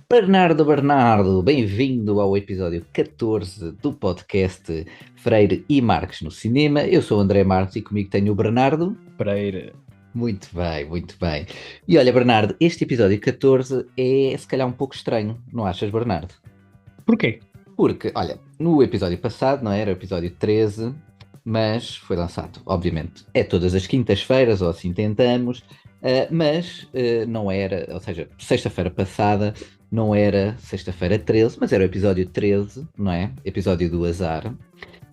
Bernardo, bem-vindo ao episódio 14 do podcast Freire e Marques no Cinema. Eu sou o André Marques e comigo tenho o Bernardo. Pereira. Muito bem, muito bem. E olha, Bernardo, este episódio 14 é se calhar um pouco estranho, não achas, Bernardo? Porquê? Porque, olha, no episódio passado, não era? O episódio 13, mas foi lançado, obviamente, é todas as quintas-feiras, ou assim tentamos, mas não era, ou seja, sexta-feira passada não era sexta-feira 13, mas era o episódio 13, não é? Episódio do azar.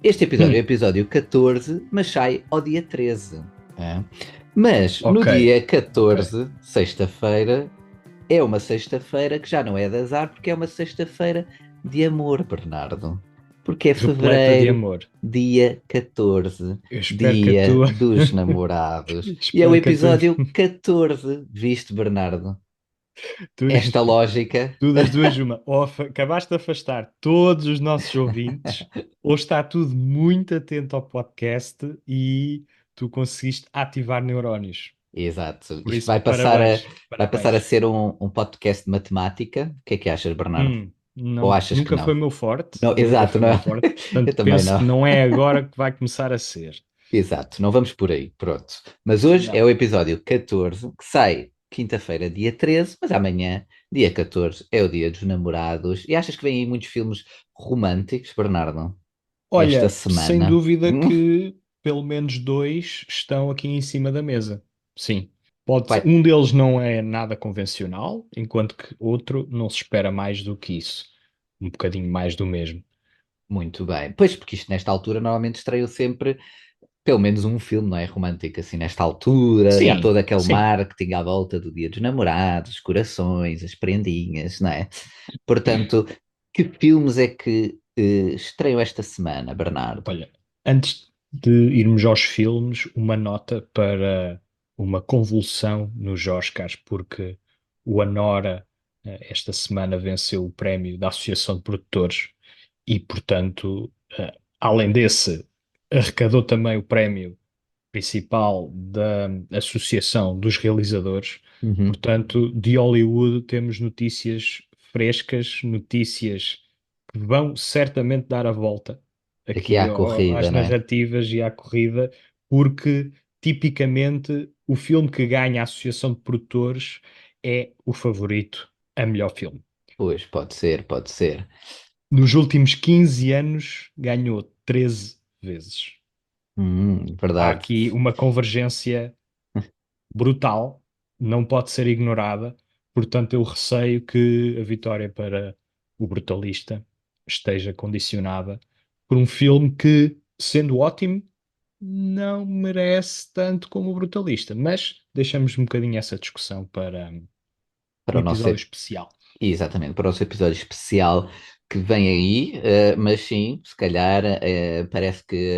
Este episódio é o Hum, episódio 14, mas sai ao dia 13. É? Mas no ok. dia Ok. 14, sexta-feira, é uma sexta-feira que já não é de azar, porque é uma sexta-feira de amor, Bernardo. Porque é Repleta de fevereiro, amor. dia 14, Eu espero que a dia tua. dos namorados. E é o Espero que a tua. episódio 14, viste, Bernardo? Tu, Esta lógica. tu das duas, uma. Ou acabaste de afastar todos os nossos ouvintes, ou está tudo muito atento ao podcast e tu conseguiste ativar neurónios. Exato. Por Isto isso, a, parabéns. vai passar a Parabéns. ser um podcast de matemática. O que é achas, Bernardo? Ou Não, achas que nunca foi não? meu forte. Não, Nunca exato, foi não. meu forte. Eu Portanto, também penso não. que não é agora que vai começar a ser. Exato, não vamos por aí, pronto. Mas hoje é Não. o episódio 14, que sai quinta-feira, dia 13, mas amanhã, dia 14, é o dia dos namorados. E achas que vêm aí muitos filmes românticos, Bernardo? Esta Olha, sem semana? dúvida que pelo menos dois estão aqui em cima da mesa. Sim. Vai. Um deles não é nada convencional, enquanto que outro não se espera mais do que isso. Um bocadinho mais do mesmo. Muito bem. Pois, porque isto nesta altura normalmente estreia sempre pelo menos um filme, não é? Romântico, assim, nesta altura, e há Sim, todo aquele sim. marketing à volta do Dia dos Namorados, os corações, as prendinhas, não é? Portanto, que filmes é que estreiam esta semana, Bernardo? Olha, antes de irmos aos filmes, uma nota para uma convulsão nos Oscars, porque o Anora, esta semana, venceu o prémio da Associação de Produtores e, portanto, além desse, arrecadou também o prémio principal da Associação dos Realizadores. Uhum. Portanto, de Hollywood temos notícias frescas, notícias que vão certamente dar a volta Aqui aqui há a corrida, às não é? narrativas e à corrida, porque tipicamente o filme que ganha a Associação de Produtores é o favorito a melhor filme. Pois, pode ser, pode ser. Nos últimos 15 anos ganhou 13 vezes. Há Verdade. aqui uma convergência brutal, não pode ser ignorada. Portanto, eu receio que a vitória para o Brutalista esteja condicionada por um filme que, sendo ótimo, não merece tanto como o Brutalista. Mas deixamos um bocadinho essa discussão para Para um o nosso, episódio especial. exatamente, para o nosso episódio especial que vem aí, mas sim, se calhar parece que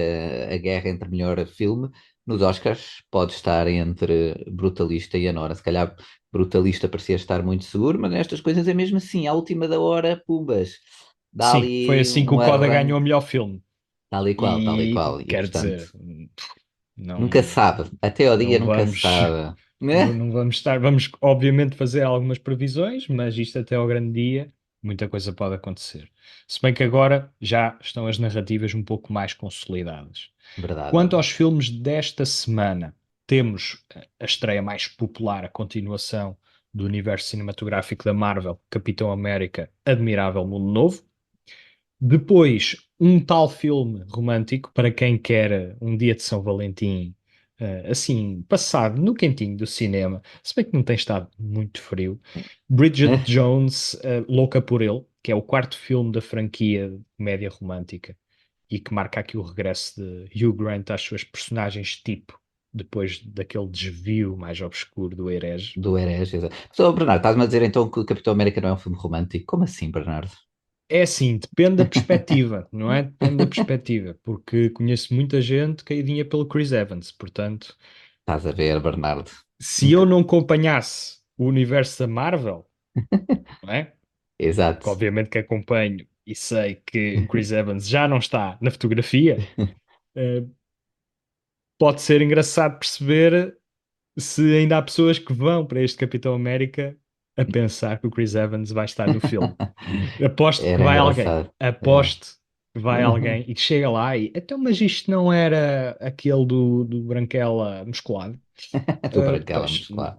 a guerra entre melhor filme nos Oscars pode estar entre Brutalista e Anora. Se calhar Brutalista parecia estar muito seguro, mas nestas coisas é mesmo assim, à última da hora, pumbas, dá Sim, foi ali assim que o um Coda ganhou o arranque, melhor filme. tal e E qual, e quer portanto, dizer, não, nunca se sabe, até ao dia não nunca se vamos. sabe, né? Não vamos estar, vamos obviamente fazer algumas previsões, mas isto até ao grande dia, muita coisa pode acontecer. Se bem que agora já estão as narrativas um pouco mais consolidadas. Verdade, Quanto aos verdade. filmes desta semana, temos a estreia mais popular, a continuação do universo cinematográfico da Marvel, Capitão América, Admirável Mundo Novo. Depois, um tal filme romântico para quem quer um dia de São Valentim, assim, passado no quentinho do cinema, se bem que não tem estado muito frio. Bridget Jones, Louca por Ele, que é o quarto filme da franquia de comédia romântica e que marca aqui o regresso de Hugh Grant às suas personagens tipo, depois daquele desvio mais obscuro do Herege. Do Herege, exato. Só, Bernardo, estás-me a dizer então que o Capitão América não é um filme romântico? Como assim, Bernardo? É assim, depende da perspectiva, não é? Depende da perspectiva, porque conheço muita gente caidinha pelo Chris Evans, portanto, Estás a ver, Bernardo? se Nunca- eu não acompanhasse o universo da Marvel, não é? Que Exato. obviamente que acompanho e sei que o Chris Evans já não está na fotografia, eh, pode ser engraçado perceber se ainda há pessoas que vão para este Capitão América a pensar que o Chris Evans vai estar no filme. Aposto que Era vai alguém. engraçado. É. Aposto que vai alguém e que chega lá e então, mas isto não era aquele do Branquela musculado? Do Branquela Pois, muscular.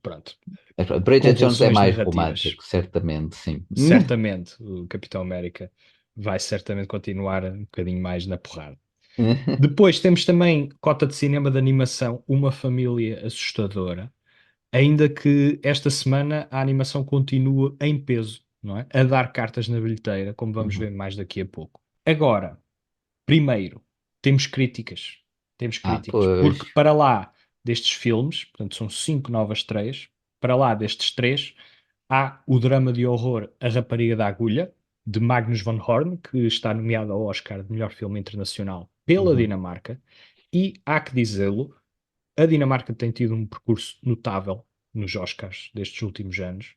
pronto. Mas pronto, Bridget Jones é Convulsões mais narrativas. romântico, certamente, sim. Certamente, o Capitão América vai certamente continuar um bocadinho mais na porrada. Depois temos também cota de cinema de animação, Uma Família Assustadora. Ainda que esta semana a animação continua em peso, não é? A dar cartas na bilheteira, como vamos ver Uhum. mais daqui a pouco. Agora, primeiro, temos críticas. Temos Ah, críticas. Porque pois. para lá destes filmes, portanto são 5 novas estreias, para lá destes três, há o drama de horror A Rapariga da Agulha, de Magnus von Horn, que está nomeado ao Oscar de melhor filme internacional pela Uhum. Dinamarca. E há que dizê-lo, a Dinamarca tem tido um percurso notável nos Oscars destes últimos anos.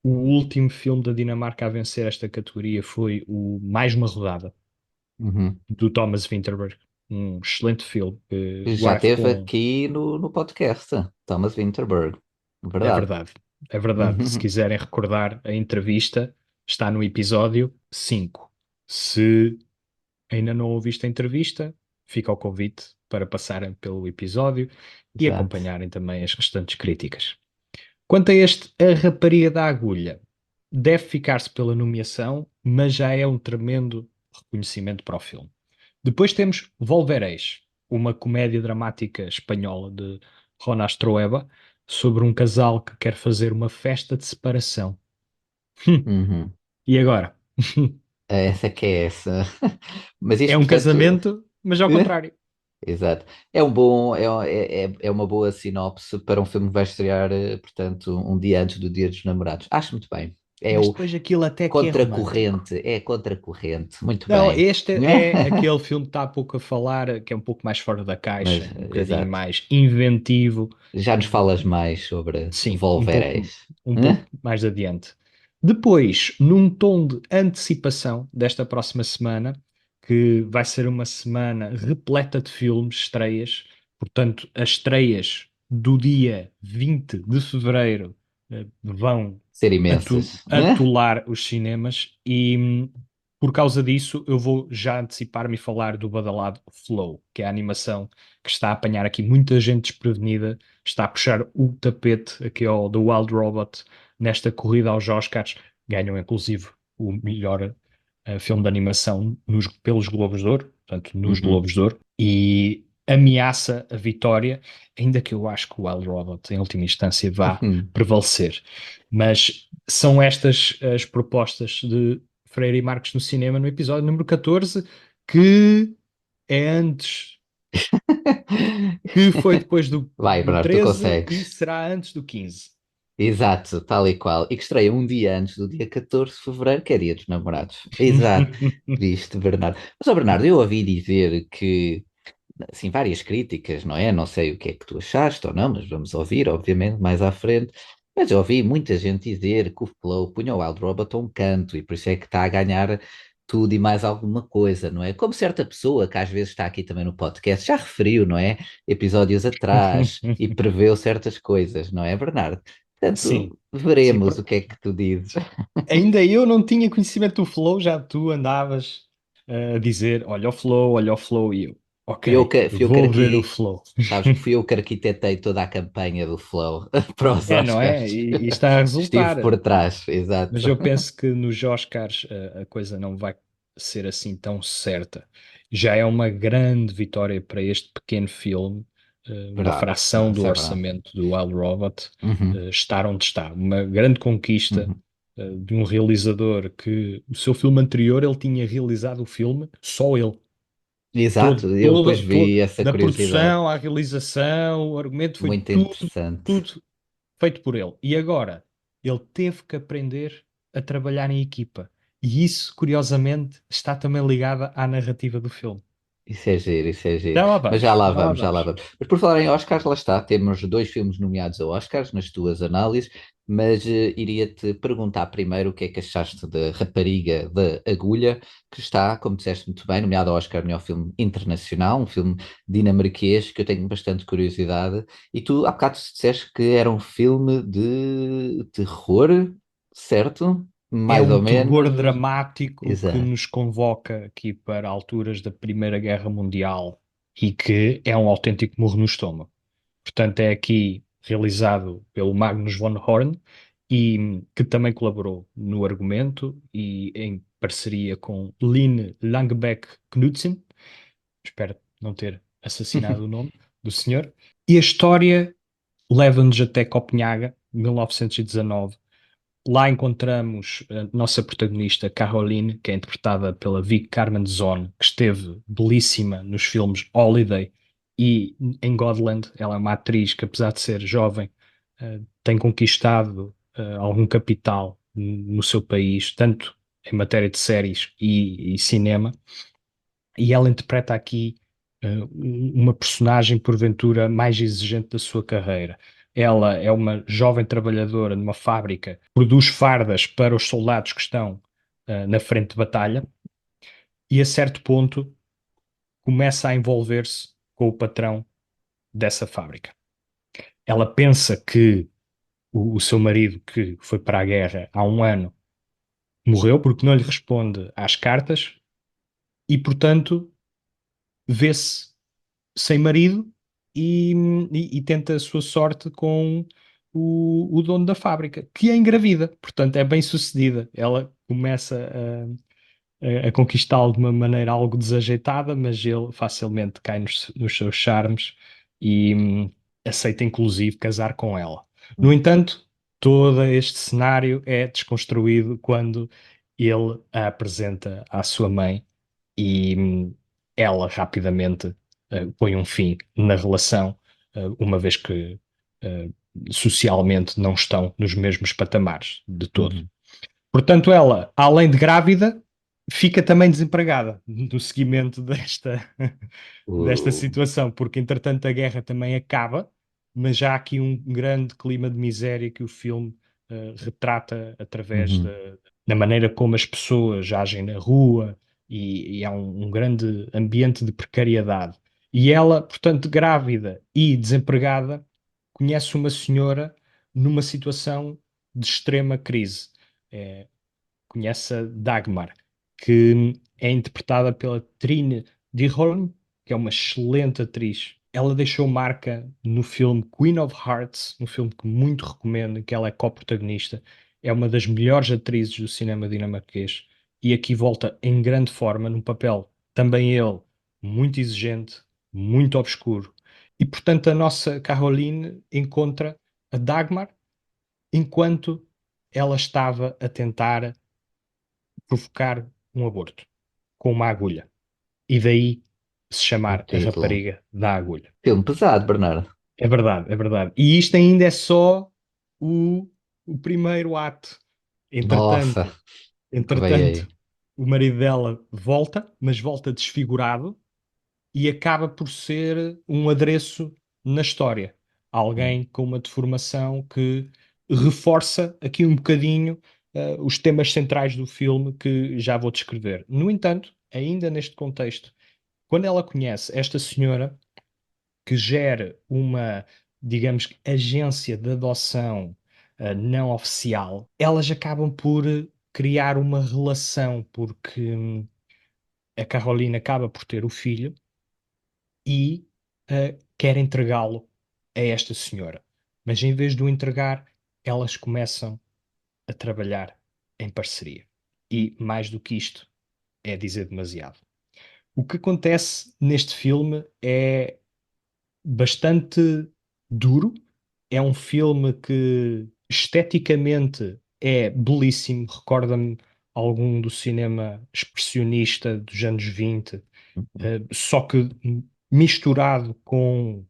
O último filme da Dinamarca a vencer esta categoria foi o Mais Uma Rodada, Uhum. do Thomas Vinterberg. Um excelente filme. Já Agora esteve com. aqui no podcast, Thomas Winterberg. É Verdade. verdade, é verdade. Se Uhum. quiserem recordar a entrevista, está no episódio 5. Se ainda não ouviste a entrevista, fica o convite para passarem pelo episódio e Exato. acompanharem também as restantes críticas. Quanto a este A Rapariga da Agulha, deve ficar-se pela nomeação, mas já é um tremendo reconhecimento para o filme. Depois temos Volvereis, uma comédia dramática espanhola de Jonas Trueba, sobre um casal que quer fazer uma festa de separação. Uhum. E agora? Essa que é essa. Mas É isto, um portanto. casamento, mas ao contrário. Exato. É um bom, é uma boa sinopse para um filme que vai estrear, portanto, um dia antes do Dia dos Namorados. Acho muito bem. É Mas o depois aquilo até que é romântico. contracorrente, é contracorrente. Muito Não, bem. este é aquele filme que está há pouco a falar, que é um pouco mais fora da Mas, caixa, um bocadinho exato. mais inventivo. Já nos Eh, falas mais sobre sim, Volvereis. um pouco mais adiante. Depois, num tom de antecipação desta próxima semana, que vai ser uma semana repleta de filmes, estreias, portanto, as estreias do dia 20 de fevereiro vão Ser imensas. atolar os cinemas e por causa disso eu vou já antecipar-me e falar do badalado Flow, que é a animação que está a apanhar aqui muita gente desprevenida, está a puxar o tapete aqui ao The Wild Robot nesta corrida aos Oscars, ganham inclusive o melhor filme de animação pelos Globos de Ouro, portanto nos Uhum. Globos de Ouro, e ameaça a vitória, ainda que eu acho que o Wild Robot em última instância vá Uhum. prevalecer. Mas são estas as propostas de Freire e Marques no cinema no episódio número 14, que é antes, que foi depois Vai, do Bernardo, tu 13 e consegues. será antes do 15. Exato, tal e qual. E que estreia um dia antes do dia 14 de fevereiro, que é dia dos namorados. Exato, viste, Bernardo. Mas, ó, Bernardo, eu ouvi dizer que, assim, várias críticas, não é? Não sei o que é que tu achaste ou não, mas vamos ouvir, obviamente, mais à frente. Mas eu ouvi muita gente dizer que o Flow punha o Wild Robot a um canto e por isso é que está a ganhar tudo e mais alguma coisa, não é? Como certa pessoa que às vezes está aqui também no podcast já referiu, não é? Episódios atrás e preveu certas coisas, não é, Bernardo? Sim, Portanto, sim. veremos o que é que tu dizes. Ainda eu não tinha conhecimento do Flow, já tu andavas a dizer: olha o Flow, e eu, ok, Fui eu que vou ver o Flow. sabes que fui eu que arquitetei toda a campanha do Flow para os É, não é? Oscars. E está a Estive resultar. por trás, exato. Mas eu penso que nos Oscars a coisa não vai ser assim tão certa. Já é uma grande vitória para este pequeno filme, uma Verdade, fração não, do isso é verdade. orçamento do Wild Robot, Uhum, estar onde está. Uma grande conquista, uhum. de um realizador que o seu filme anterior ele tinha realizado o filme, só ele. Exato, eu depois Todo, vi essa da curiosidade. produção à realização, o argumento foi Muito tudo, interessante. tudo feito por ele. E agora, ele teve que aprender a trabalhar em equipa. E isso, curiosamente, está também ligado à narrativa do filme. Isso é giro, isso é giro. Já lá Mas já vamos, lá já lá vamos, já lá vamos. vamos. Mas por falar em Oscars, lá está, temos dois filmes nomeados a Oscars nas tuas análises. mas iria-te perguntar primeiro o que é que achaste da Rapariga da Agulha, que está, como disseste muito bem, nomeado ao Oscar melhor filme internacional, um filme dinamarquês que eu tenho bastante curiosidade. E tu, há bocado, disseste que era um filme de terror, certo? É Mais um ou terror menos. dramático que Exato. nos convoca aqui para alturas da Primeira Guerra Mundial e que é um autêntico murro no estômago. Portanto, é aqui realizado pelo Magnus von Horn e que também colaborou no argumento e em parceria com Line Langbeck Knudsen. Espero não ter assassinado o nome do senhor. E a história leva-nos até Copenhaga, 1919. Lá encontramos a nossa protagonista, Caroline, que é interpretada pela Vic Carmen Zon, que esteve belíssima nos filmes Holiday e em Godland. Ela é uma atriz que, apesar de ser jovem, tem conquistado algum capital no seu país, tanto em matéria de séries e cinema. E ela interpreta aqui uma personagem, porventura, mais exigente da sua carreira. Ela é uma jovem trabalhadora numa fábrica, produz fardas para os soldados que estão na frente de batalha e, a certo ponto, começa a envolver-se com o patrão dessa fábrica. Ela pensa que o seu marido, que foi para a guerra há um ano, morreu porque não lhe responde às cartas e, portanto, vê-se sem marido e, e tenta a sua sorte com o dono da fábrica, que é engravida, portanto é bem sucedida. Ela começa a conquistá-lo de uma maneira algo desajeitada, mas ele facilmente cai nos seus charmes e aceita inclusive casar com ela. No entanto, todo este cenário é desconstruído quando ele a apresenta à sua mãe e ela rapidamente põe um fim na relação, uma vez que socialmente não estão nos mesmos patamares de todo. Uhum. Portanto, ela, além de grávida, fica também desempregada no seguimento desta O- situação, porque entretanto a guerra também acaba, mas já há aqui um grande clima de miséria que o filme retrata através Uhum. da maneira como as pessoas agem na rua e há um grande ambiente de precariedade. E ela, portanto, grávida e desempregada, conhece uma senhora numa situação de extrema crise. É, conhece a Dagmar, que é interpretada pela Trine Dyrholm, que é uma excelente atriz. Ela deixou marca no filme Queen of Hearts, um filme que muito recomendo, em que ela é co-protagonista. É uma das melhores atrizes do cinema dinamarquês e aqui volta em grande forma, num papel também ele muito exigente, muito obscuro. E portanto a nossa Caroline encontra a Dagmar enquanto ela estava a tentar provocar um aborto com uma agulha. E daí se O chamar a título. rapariga da agulha. Filme pesado, Bernardo. É verdade, é verdade. E isto ainda é só o, o primeiro ato. Nossa, Entretanto, o que veio entretanto, aí? o marido dela volta, mas volta desfigurado e acaba por ser um adereço na história. Alguém com uma deformação que reforça aqui um bocadinho os temas centrais do filme que já vou descrever. No entanto, ainda neste contexto, quando ela conhece esta senhora que gera uma, digamos, que agência de adoção não oficial, elas acabam por criar uma relação, porque a Carolina acaba por ter o filho e quer entregá-lo a esta senhora. Mas em vez de o entregar, elas começam a trabalhar em parceria. E mais do que isto, é dizer demasiado. O que acontece neste filme é bastante duro. É um filme que esteticamente é belíssimo, recorda-me algum do cinema expressionista dos anos 20, só que misturado com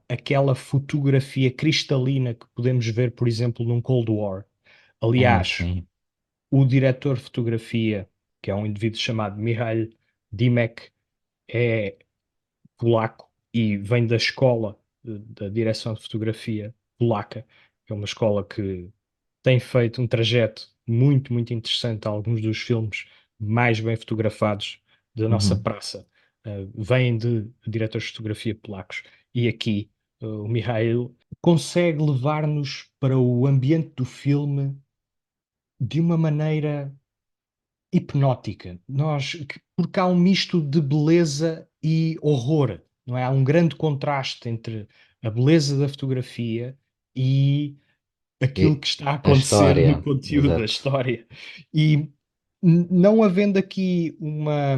aquela fotografia cristalina que podemos ver, por exemplo, num Cold War. Ah, Aliás, sim. o diretor de fotografia, que é um indivíduo chamado Mihail Dimek, é polaco e vem da escola da direção de fotografia polaca. É uma escola que tem feito um trajeto muito, muito interessante. Alguns dos filmes mais bem fotografados da nossa Uhum. praça vêm de diretores de fotografia polacos. E aqui o Mihail consegue levar-nos para o ambiente do filme de uma maneira hipnótica. Porque há um misto de beleza e horror, não é? Há um grande contraste entre a beleza da fotografia e aquilo E que está a a acontecer no história, conteúdo da exato. história. E não havendo aqui uma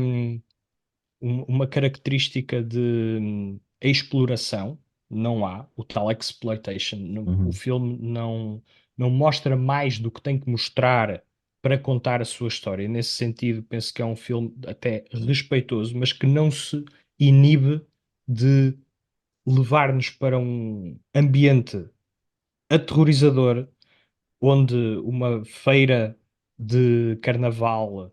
característica de exploração, não há, o tal exploitation. O Uhum. filme não mostra mais do que tem que mostrar para contar a sua história. Nesse sentido, penso que é um filme até respeitoso, mas que não se inibe de levar-nos para um ambiente aterrorizador, onde uma feira de carnaval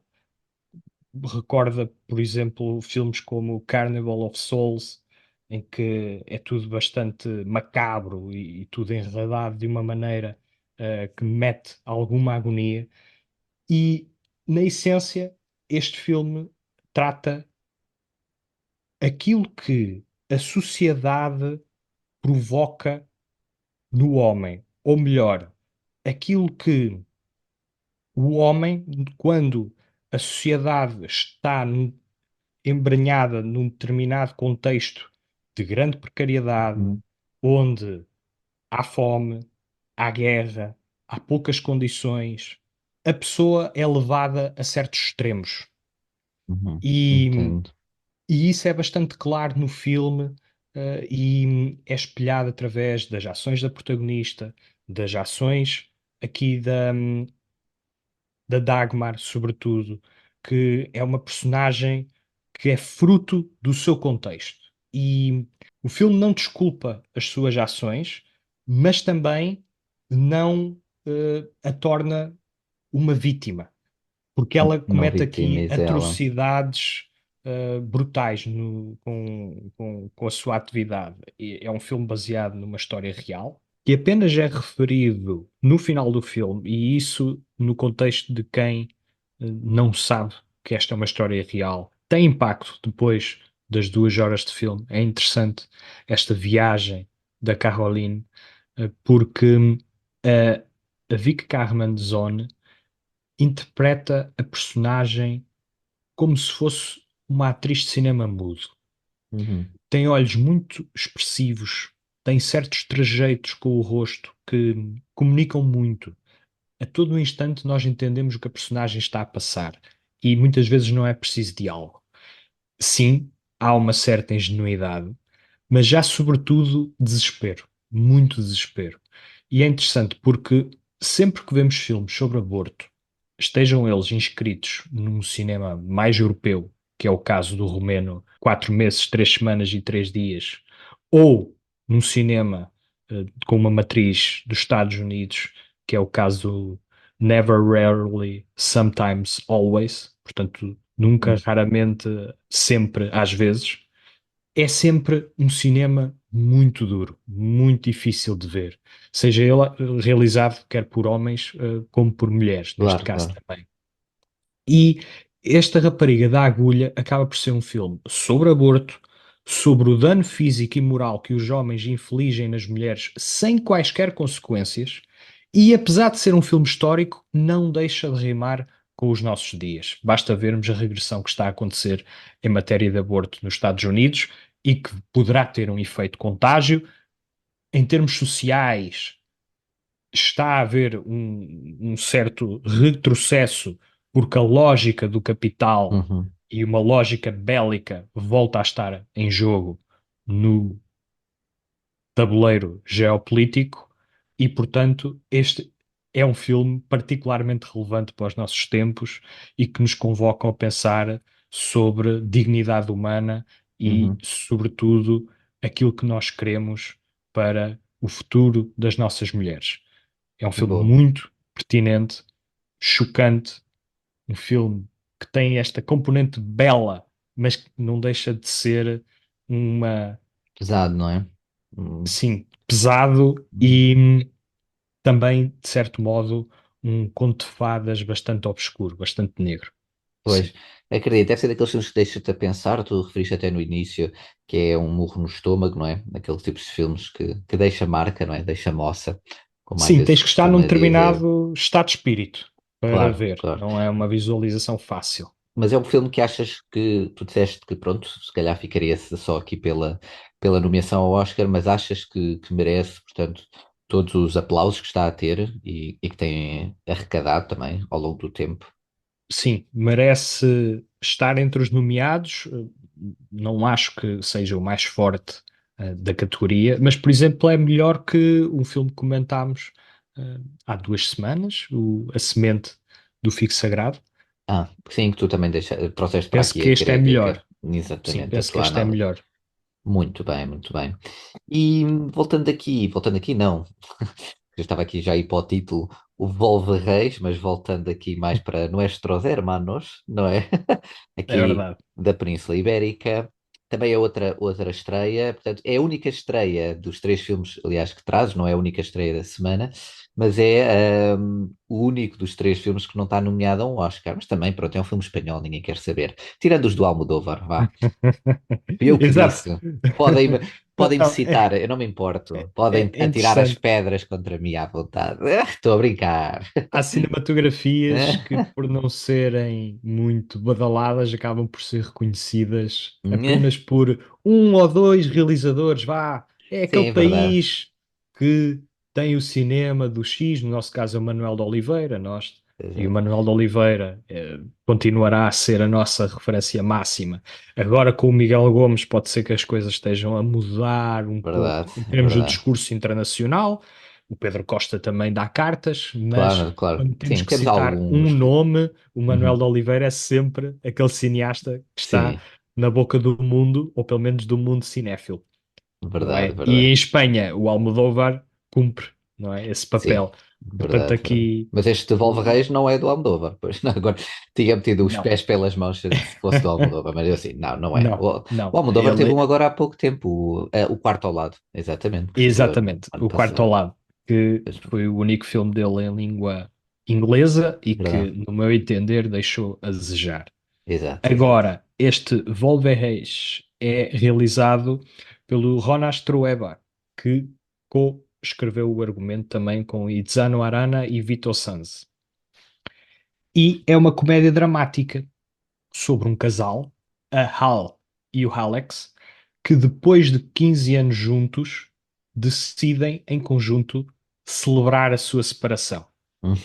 recorda, por exemplo, filmes como Carnival of Souls, em que é tudo bastante macabro e tudo enredado de uma maneira que mete alguma agonia. E, na essência, este filme trata aquilo que a sociedade provoca no homem, ou melhor, aquilo que o homem, quando a sociedade está embrenhada num determinado contexto de grande precariedade, Uhum. onde há fome, há guerra, há poucas condições, a pessoa é levada a certos extremos. Uhum. E, Entendo. e isso é bastante claro no filme, e é espelhado através das ações da protagonista, das ações aqui da Dagmar, sobretudo, que é uma personagem que é fruto do seu contexto. E o filme não desculpa as suas ações, mas também não a torna uma vítima, porque ela Não comete aqui vitimize ela. atrocidades brutais com a sua atividade. É um filme baseado numa história real, que apenas é referido no final do filme, e isso no contexto de quem não sabe que esta é uma história real. Tem impacto depois das 2 horas de filme. É interessante esta viagem da Caroline, porque a Vic Carmanzone interpreta a personagem como se fosse uma atriz de cinema mudo. Uhum. Tem olhos muito expressivos, tem certos trejeitos com o rosto que comunicam muito. A todo um instante nós entendemos o que a personagem está a passar e muitas vezes não é preciso diálogo. Sim, há uma certa ingenuidade, mas já sobretudo desespero, muito desespero. E é interessante porque sempre que vemos filmes sobre aborto, estejam eles inscritos num cinema mais europeu, que é o caso do romeno 4 meses, 3 semanas e 3 dias, ou num cinema com uma matriz dos Estados Unidos, que é o caso do Never, Rarely, Sometimes, Always, portanto, nunca, Uhum. raramente, sempre, às vezes, é sempre um cinema muito duro, muito difícil de ver. Seja ele realizado quer por homens, como por mulheres, neste Claro, caso claro. também. E esta Rapariga da Agulha acaba por ser um filme sobre aborto, sobre o dano físico e moral que os homens infligem nas mulheres sem quaisquer consequências, e apesar de ser um filme histórico, não deixa de rimar com os nossos dias. Basta vermos a regressão que está a acontecer em matéria de aborto nos Estados Unidos e que poderá ter um efeito contágio. Em termos sociais, está a haver um certo retrocesso, porque a lógica do capital Uhum. e uma lógica bélica volta a estar em jogo no tabuleiro geopolítico, e, portanto, este é um filme particularmente relevante para os nossos tempos e que nos convoca a pensar sobre dignidade humana e, Uhum. sobretudo, aquilo que nós queremos para o futuro das nossas mulheres. É um filme Boa. muito pertinente, chocante, um filme que tem esta componente bela, mas que não deixa de ser uma, Pesado, não é? Uhum. sim, pesado Uhum. e também, de certo modo, um conto de fadas bastante obscuro, bastante negro. Pois, Sim. acredito, deve ser daqueles filmes que deixa-te a pensar, tu referiste até no início, que é um murro no estômago, não é? Aqueles tipos de filmes que deixa marca, não é? Deixa moça, como às Sim, vezes tens se que estar num costuma dizer. determinado estado de espírito para Claro, ver. claro. Não é uma visualização fácil. Mas é um filme que achas que tu disseste que pronto, se calhar ficaria só aqui pela nomeação ao Oscar, mas achas que merece, portanto, todos os aplausos que está a ter e que tem arrecadado também ao longo do tempo. Sim, merece estar entre os nomeados. Não acho que seja o mais forte da categoria, mas, por exemplo, é melhor que um filme que comentámos há 2 semanas, A Semente do Figo Sagrado. Ah, sim, que tu também trouxeste para Penso aqui que a este é crítica, melhor. Sim, exatamente, a penso que tua este é análise. melhor. Muito bem, muito bem. E voltando aqui não, eu estava aqui já a ir para o título, o Volve Reis, mas voltando aqui mais para Nuestros Hermanos, não é? É Aqui verdade. da Península Ibérica. Também é outra estreia, portanto, é a única estreia dos três filmes, aliás, que trazes, não é a única estreia da semana, mas é o único dos três filmes que não está nomeado a um Oscar. Mas também, pronto, é um filme espanhol, ninguém quer saber. Tirando os do Almodóvar, vá. Fui eu que Exato. disse. Podem-me podem-me Não, citar, eu não me importo. Podem é atirar as interessante. pedras contra mim à vontade. Estou a brincar. Há cinematografias que, por não serem muito badaladas, acabam por ser reconhecidas apenas por um ou dois realizadores. Vá, é aquele Sim, é verdade. país que tem o cinema do X, no nosso caso é o Manuel de Oliveira, e o Exato. Manuel de Oliveira continuará a ser a nossa referência máxima. Agora com o Miguel Gomes pode ser que as coisas estejam a mudar um Verdade, pouco em é termos do verdade. discurso internacional. O Pedro Costa também dá cartas, mas Claro, claro. quando temos Sim, que temos citar um alguns. nome, o Manuel Uhum. de Oliveira é sempre aquele cineasta que está Sim, na boca do mundo, ou pelo menos do mundo cinéfilo, não verdade, é? E verdade. em Espanha, o Almodóvar cumpre, não é? Esse Sim, papel. Portanto, verdade, verdade. aqui, Mas este Volve o- Reis não é do Almodóvar, pois não, agora tinha metido os não, pés pelas mãos se fosse do Almodóvar, mas eu assim, não, não é. não, O não. Almodóvar teve um agora há pouco tempo, o Quarto ao Lado, exatamente, que estreou no Exatamente, ano o Quarto ao passado. Lado, que Mesmo. foi o único filme dele em língua inglesa e que, Verdade. no meu entender, deixou a desejar. Exato, exato. Agora, este Volverreis é realizado pelo Jonas Trueba, que co-escreveu o argumento também com Itzano Arana e Vito Sanz. E é uma comédia dramática sobre um casal, a Hal e o Alex, que depois de 15 anos juntos decidem em conjunto celebrar a sua separação. Hum,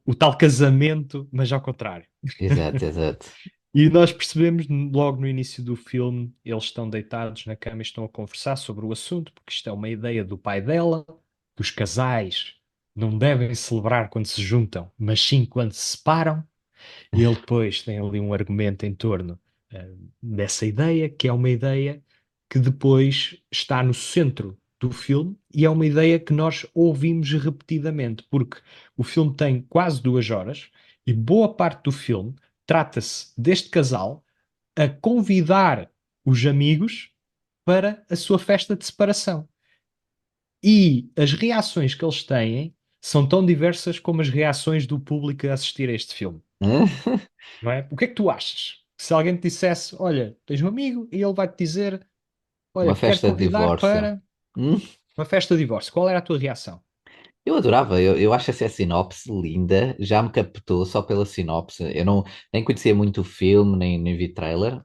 O tal casamento, mas ao contrário. Exato, exato. E nós percebemos logo no início do filme, eles estão deitados na cama e estão a conversar sobre o assunto, porque isto é uma ideia do pai dela, que os casais não devem celebrar quando se juntam, mas sim quando se separam. E ele depois tem ali um argumento em torno dessa ideia, que é uma ideia que depois está no centro do filme e é uma ideia que nós ouvimos repetidamente, porque o filme tem quase 2 horas e boa parte do filme trata-se deste casal a convidar os amigos para a sua festa de separação. E as reações que eles têm são tão diversas como as reações do público a assistir a este filme, não é? O que é que tu achas? Se alguém te dissesse, olha, tens um amigo e ele vai-te dizer, olha, Uma quero festa de convidar divórcio. para Hum, uma festa de divórcio. Qual era a tua reação? Eu adorava, eu acho essa sinopse linda, já me captou só pela sinopse. Eu não, nem conhecia muito o filme, nem vi trailer,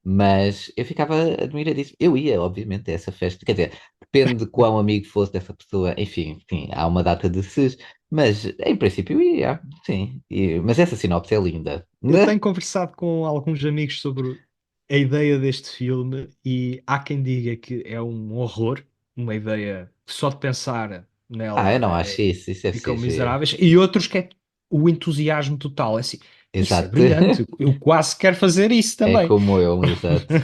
mas eu ficava admiradíssimo. Eu ia, obviamente, a essa festa, quer dizer, depende de quão amigo fosse dessa pessoa, enfim, há uma data de ses, mas em princípio eu ia, sim. Mas essa sinopse é linda. Eu tenho conversado com alguns amigos sobre a ideia deste filme e há quem diga que é um horror, uma ideia que só de pensar Ah, eu nela não acho isso, isso deve ficam ser giro. miseráveis, e outros que é o entusiasmo total. É assim, isso é Exato. brilhante, eu quase quero fazer isso É também. como eu, exato.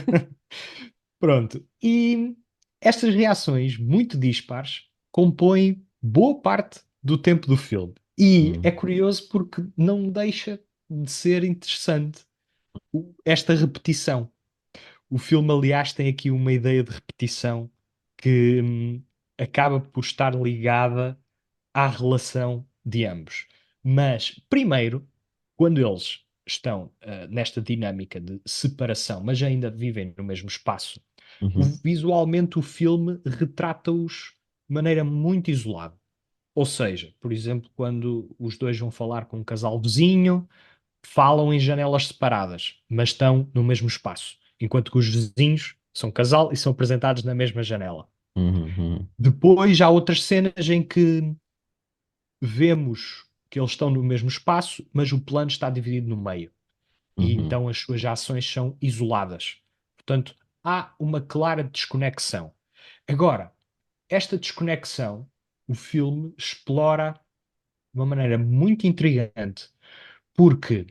Pronto. E estas reações muito dispares compõem boa parte do tempo do filme. E é Hum. curioso porque não deixa de ser interessante esta repetição. O filme, aliás, tem aqui uma ideia de repetição que acaba por estar ligada à relação de ambos. Mas, primeiro, quando eles estão nesta dinâmica de separação, mas ainda vivem no mesmo espaço, Uhum, visualmente o filme retrata-os de maneira muito isolada. Ou seja, por exemplo, quando os dois vão falar com um casal vizinho, falam em janelas separadas, mas estão no mesmo espaço, enquanto que os vizinhos são casal e são apresentados na mesma janela. uhum, Depois há outras cenas em que vemos que eles estão no mesmo espaço, mas o plano está dividido no meio. E uhum, então as suas ações são isoladas. Portanto, há uma clara desconexão. Agora, esta desconexão, o filme explora de uma maneira muito intrigante, porque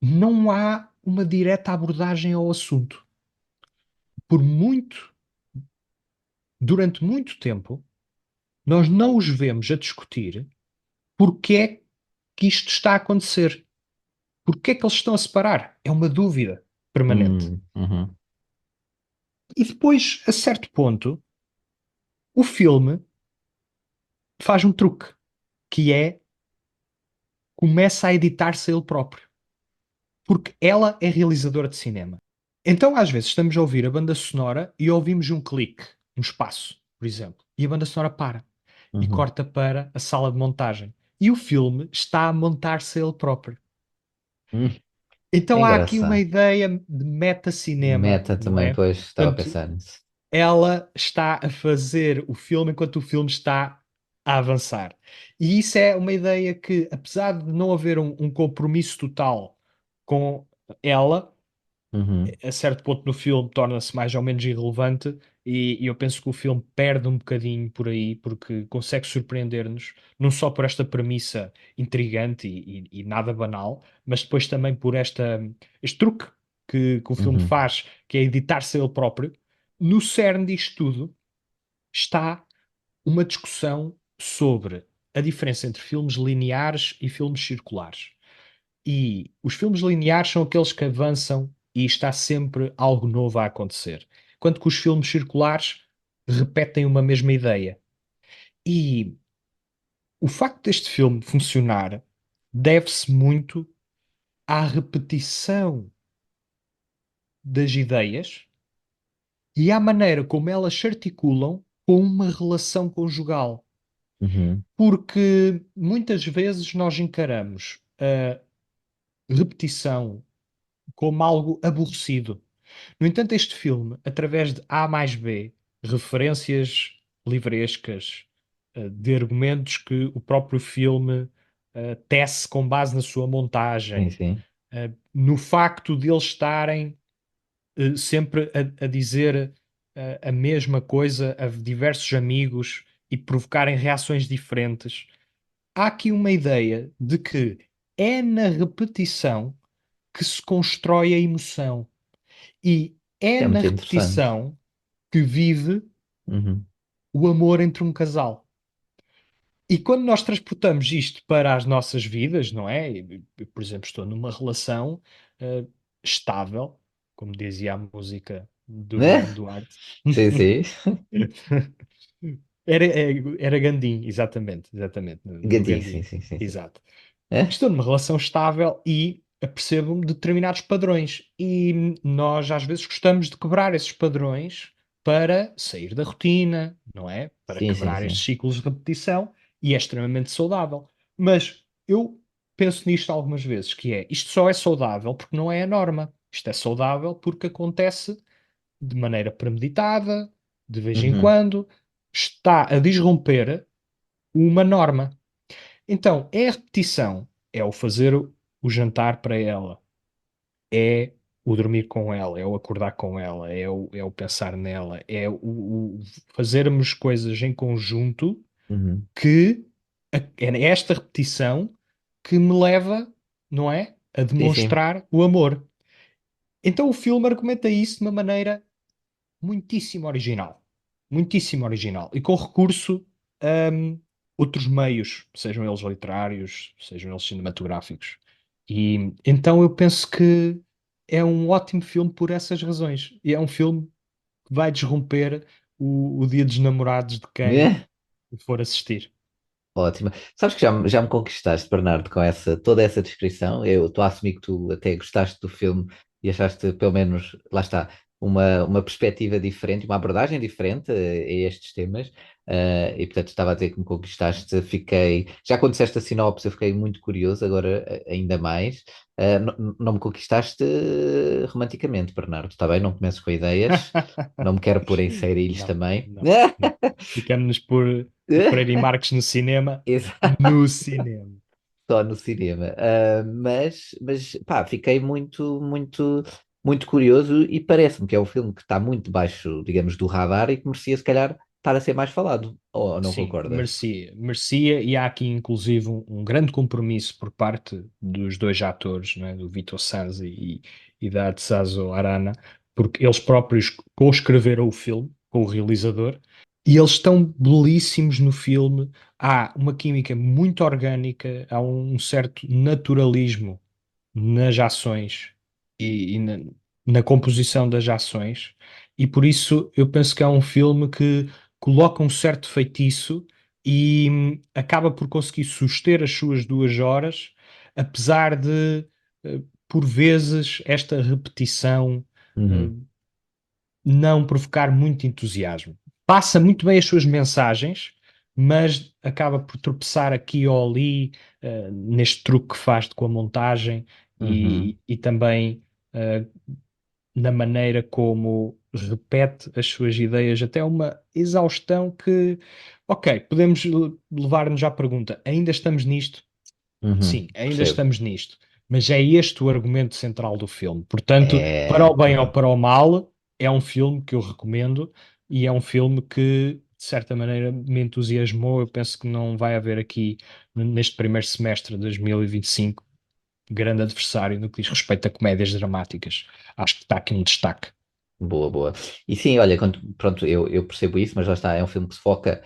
não há uma direta abordagem ao assunto. Por muito, durante muito tempo, nós não os vemos a discutir porque é que isto está a acontecer. Porque é que eles estão a separar? É uma dúvida permanente. uhum, uhum, E depois, a certo ponto, o filme faz um truque, que é começa a editar-se ele próprio. Porque ela é realizadora de cinema. Então, às vezes, estamos a ouvir a banda sonora e ouvimos um clique, um espaço, por exemplo, e a banda sonora para e uhum. corta para a sala de montagem. E o filme está a montar-se ele próprio. Hum, É Então há aqui uma engraçado. ideia de meta-cinema, Meta não também, é? pois, estava a Portanto, pensar nisso. ela está a fazer o filme enquanto o filme está a avançar. E isso é uma ideia que, apesar de não haver um compromisso total com ela, Uhum, a certo ponto no filme torna-se mais ou menos irrelevante e eu penso que o filme perde um bocadinho por aí porque consegue surpreender-nos, não só por esta premissa intrigante e nada banal, mas depois também por este truque que o filme uhum, faz, que é editar-se ele próprio. No cerne disto tudo está uma discussão sobre a diferença entre filmes lineares e filmes circulares. E os filmes lineares são aqueles que avançam e está sempre algo novo a acontecer. Enquanto que os filmes circulares repetem uma mesma ideia. E o facto deste filme funcionar deve-se muito à repetição das ideias e à maneira como elas se articulam com uma relação conjugal. uhum. Porque muitas vezes nós encaramos a repetição como algo aborrecido. No entanto, este filme, através de A mais B, referências livrescas, de argumentos que o próprio filme tece com base na sua Sim, montagem, sim. no facto de eles estarem sempre a dizer a mesma coisa a diversos amigos e provocarem reações diferentes, há aqui uma ideia de que é na repetição que se constrói a emoção. E é É na muito interessante. repetição que vive Uhum, o amor entre um casal. E quando nós transportamos isto para as nossas vidas, não é? Eu, por exemplo, estou numa relação eh, estável, como dizia a música do Guilherme né? Duarte. Sim, sim. Era Gandim, exatamente, exatamente, no Gadi, sim, Gandim, sim, sim, sim. exato. É? Estou numa relação estável e apercebo-me de determinados padrões. E nós, às vezes, gostamos de quebrar esses padrões para sair da rotina, não é? Para Sim, sim, quebrar estes sim. ciclos de repetição e é extremamente saudável. Mas eu penso nisto algumas vezes, que é, isto só é saudável porque não é a norma. Isto é saudável porque acontece de maneira premeditada, de vez em Uhum. quando, está a disromper uma norma. Então, é a repetição, é o fazer o jantar para ela, é o dormir com ela, é o acordar com ela, é o pensar nela, é o fazermos coisas em conjunto Uhum. que é esta repetição que me leva, não é, a Sim, sim. demonstrar o amor. Então o filme argumenta isso de uma maneira muitíssimo original. Muitíssimo original. E com recurso a outros meios, sejam eles literários, sejam eles cinematográficos. E então eu penso que é um ótimo filme por essas razões. E é um filme que vai desromper o Dia dos Namorados de quem Né? for assistir. Ótimo. Sabes que já me conquistaste, Bernardo, com toda essa descrição. Eu estou a assumir que tu até gostaste do filme e achaste, pelo menos, lá está, uma perspectiva diferente, uma abordagem diferente a estes temas. E portanto estava a dizer que me conquistaste. Fiquei, já quando disseste a sinopse, eu fiquei muito curioso, agora ainda mais. Não me conquistaste romanticamente, Bernardo, está bem? Não começo com ideias, não me quero pôr em séries Não, também. não, não. Ficamos por Freire e Marques no cinema. Exato. No cinema. Só no cinema. Mas pá, fiquei muito curioso e parece-me que é um filme que está muito baixo, digamos, do radar e que merecia, se calhar, estar a ser mais falado. Ou não Sim, concordas? merecia. Merecia, e há aqui inclusive um grande compromisso por parte dos dois atores, não é? Do Vitor Sanz e da Atsazo Arana, porque eles próprios co-escreveram o filme com o realizador e eles estão belíssimos no filme. Há uma química muito orgânica, há um certo naturalismo nas ações e na composição das ações, e por isso eu penso que é um filme que coloca um certo feitiço e acaba por conseguir suster as suas 2 horas, apesar de, por vezes, esta repetição, eh, Uhum, não provocar muito entusiasmo. Passa muito bem as suas mensagens, mas acaba por tropeçar aqui ou ali, neste truque que faz com a montagem uhum, e também na maneira como repete as suas ideias até uma exaustão que, ok, podemos levar-nos à pergunta: ainda estamos nisto? uhum. Sim, ainda Percebo. estamos nisto. Mas é este o argumento central do filme. Portanto, para É. o bem ou para o mal, é um filme que eu recomendo e é um filme que, de certa maneira, me entusiasmou. Eu penso que não vai haver aqui, neste primeiro semestre de 2025, grande adversário no que diz respeito a comédias dramáticas. Acho que está aqui um destaque. Boa, boa. E sim, olha, pronto, eu percebo isso, mas lá está, é um filme que se foca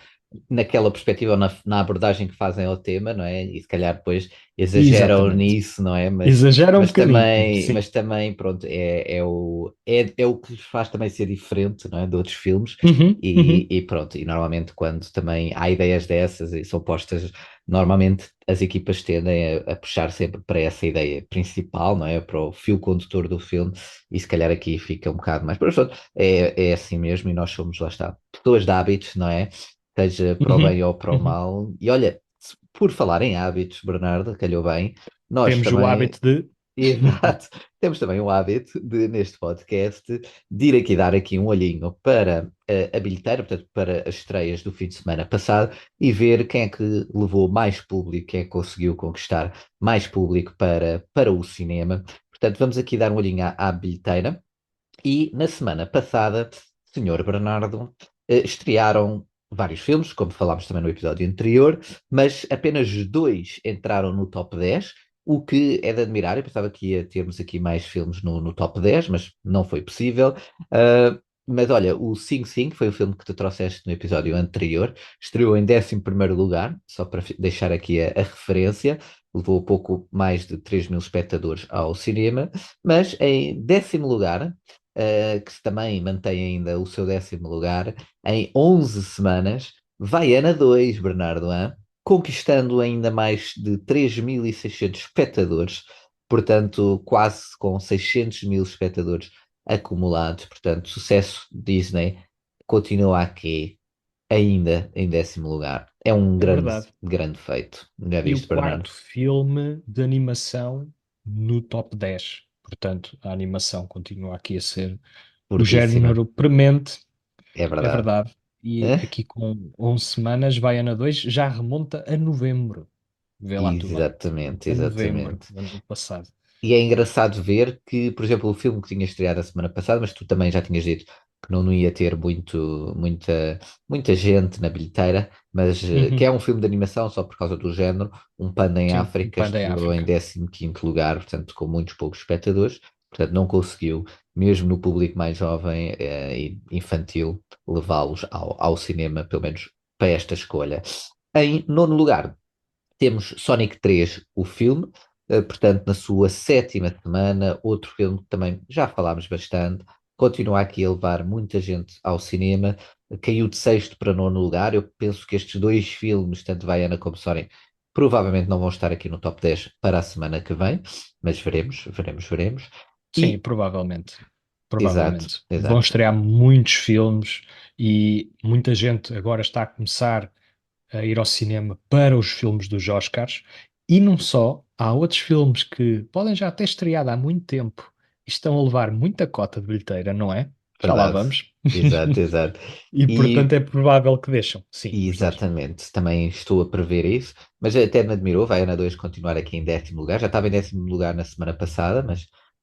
naquela perspectiva, ou na abordagem que fazem ao tema, não é? E se calhar depois exageram Exatamente. nisso, não é? Exagera um bocadinho, sim. Mas também, pronto, é o que lhes faz também ser diferente, não é? De outros filmes. Uhum, uhum, E pronto, e normalmente quando também há ideias dessas e são postas, normalmente as equipas tendem a puxar sempre para essa ideia principal, não é? Para o fio condutor do filme, e se calhar aqui fica um bocado mais. Mas pronto, é assim mesmo, e nós somos, lá está, pessoas de hábitos, não é? Seja para o uhum, bem ou para o uhum. mal. E olha, por falar em hábitos, Bernardo, calhou bem, nós Temos o também. hábito de. Exato. Temos também o hábito de, neste podcast, de ir aqui dar aqui um olhinho para a bilheteira, portanto, para as estreias do fim de semana passado e ver quem é que levou mais público, quem é que conseguiu conquistar mais público para o cinema. Portanto, vamos aqui dar um olhinho à bilheteira. E na semana passada, Senhor Bernardo, estrearam vários filmes, como falámos também no episódio anterior, mas apenas dois entraram no top 10, o que é de admirar. Eu pensava que ia termos aqui mais filmes no top 10, mas não foi possível. Mas olha, o Sing Sing foi o filme que tu trouxeste no episódio anterior, estreou em 11º lugar, só para deixar aqui a referência, levou pouco mais de 3 mil espectadores ao cinema, mas em 10º lugar, que também mantém ainda o seu 10º lugar, em 11 semanas, vai Ana 2, Bernardo, hã? Conquistando ainda mais de 3.600 espectadores, portanto, quase com 600 mil espectadores acumulados. Portanto, sucesso Disney continua aqui, ainda em 10º lugar. É um É verdade. grande feito. Já E o viste, Bernardo? quarto filme de animação no top 10. Portanto, a animação continua aqui a ser o Fortíssima. género premente, É é verdade. verdade. E Hã? aqui com 11 semanas, vai Ana 2, já remonta a novembro. Vê lá tu bem. Exatamente, A novembro exatamente. do ano passado. E é engraçado ver que, por exemplo, o filme que tinha estreado a semana passada, mas tu também já tinhas dito que não ia ter muita gente na bilheteira, mas que é Uhum. um filme de animação só por causa do género. Um Panda em Sim, África Panda em estreou em África. 15º lugar, portanto, com muitos poucos espectadores. Portanto, não conseguiu, mesmo no público mais jovem e infantil, levá-los ao cinema, pelo menos para esta escolha. Em nono lugar, temos Sonic 3, o filme, portanto, na sua sétima semana, outro filme que também já falámos bastante, continua aqui a levar muita gente ao cinema. caiu de sexto para nono lugar. Eu penso que estes dois filmes, tanto Vaiana como Soren, provavelmente não vão estar aqui no top 10 para a semana que vem, mas veremos, veremos, veremos. Sim, E, provavelmente. exato, Provavelmente. Vão exato, estrear muitos filmes e muita gente agora está a começar a ir ao cinema para os filmes dos Oscars. E não só, há outros filmes que podem já ter estreado há muito tempo e estão a levar muita cota de bilheteira, não é? Já lá verdade, vamos. exato, exato. E portanto E é provável que deixam. Sim, E os dois. exatamente, também estou a prever isso, mas até me admirou, vai a Ana 2 continuar aqui em décimo lugar, já estava em décimo lugar na semana passada,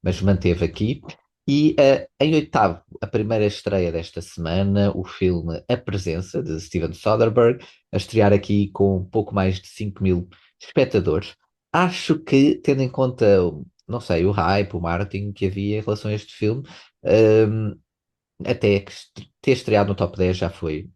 mas manteve aqui. E em oitavo, a primeira estreia desta semana, o filme A Presença, de Steven Soderbergh, a estrear aqui com um pouco mais de 5 mil espectadores. Acho que, tendo em conta, não sei, o hype, o marketing que havia em relação a este filme, hum, até que ter estreado no top 10 já foi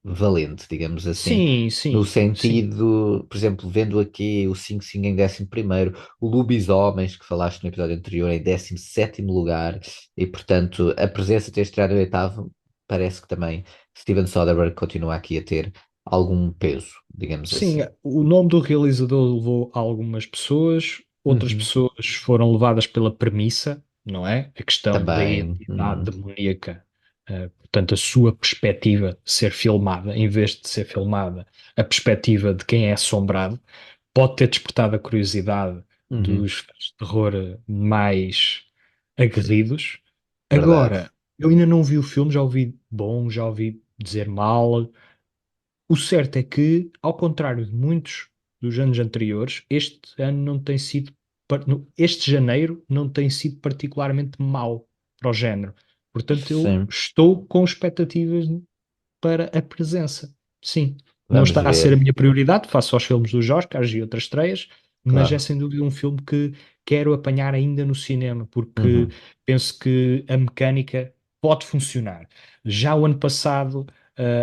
valente, digamos assim, Sim, no sim, sim. sentido, por exemplo, vendo aqui o 5 em décimo primeiro, o Lobisomens, que falaste no episódio anterior, em décimo sétimo lugar, e portanto a presença de ter estreado em oitavo, parece que também Steven Soderbergh continua aqui a ter algum peso, digamos Sim, assim. o nome do realizador levou algumas pessoas, outras Uhum. pessoas foram levadas pela premissa, não é? A questão da Também, entidade demoníaca, portanto, a sua perspectiva de ser filmada, em vez de ser filmada, a perspectiva de quem é assombrado, pode ter despertado a curiosidade uhum, dos fãs de terror mais aguerridos. verdade. Agora, eu ainda não vi o filme, já ouvi bom, já ouvi dizer mal. O certo é que, ao contrário de muitos dos anos anteriores, este ano não tem sido, este janeiro não tem sido particularmente mau para o género. Portanto, eu Sim, estou com expectativas para a presença. Sim, não vamos está a ser a ver, minha prioridade, face aos filmes dos Oscars e outras estreias, mas é claro. sem dúvida um filme que quero apanhar ainda no cinema, porque Uhum, penso que a mecânica pode funcionar. Já o ano passado,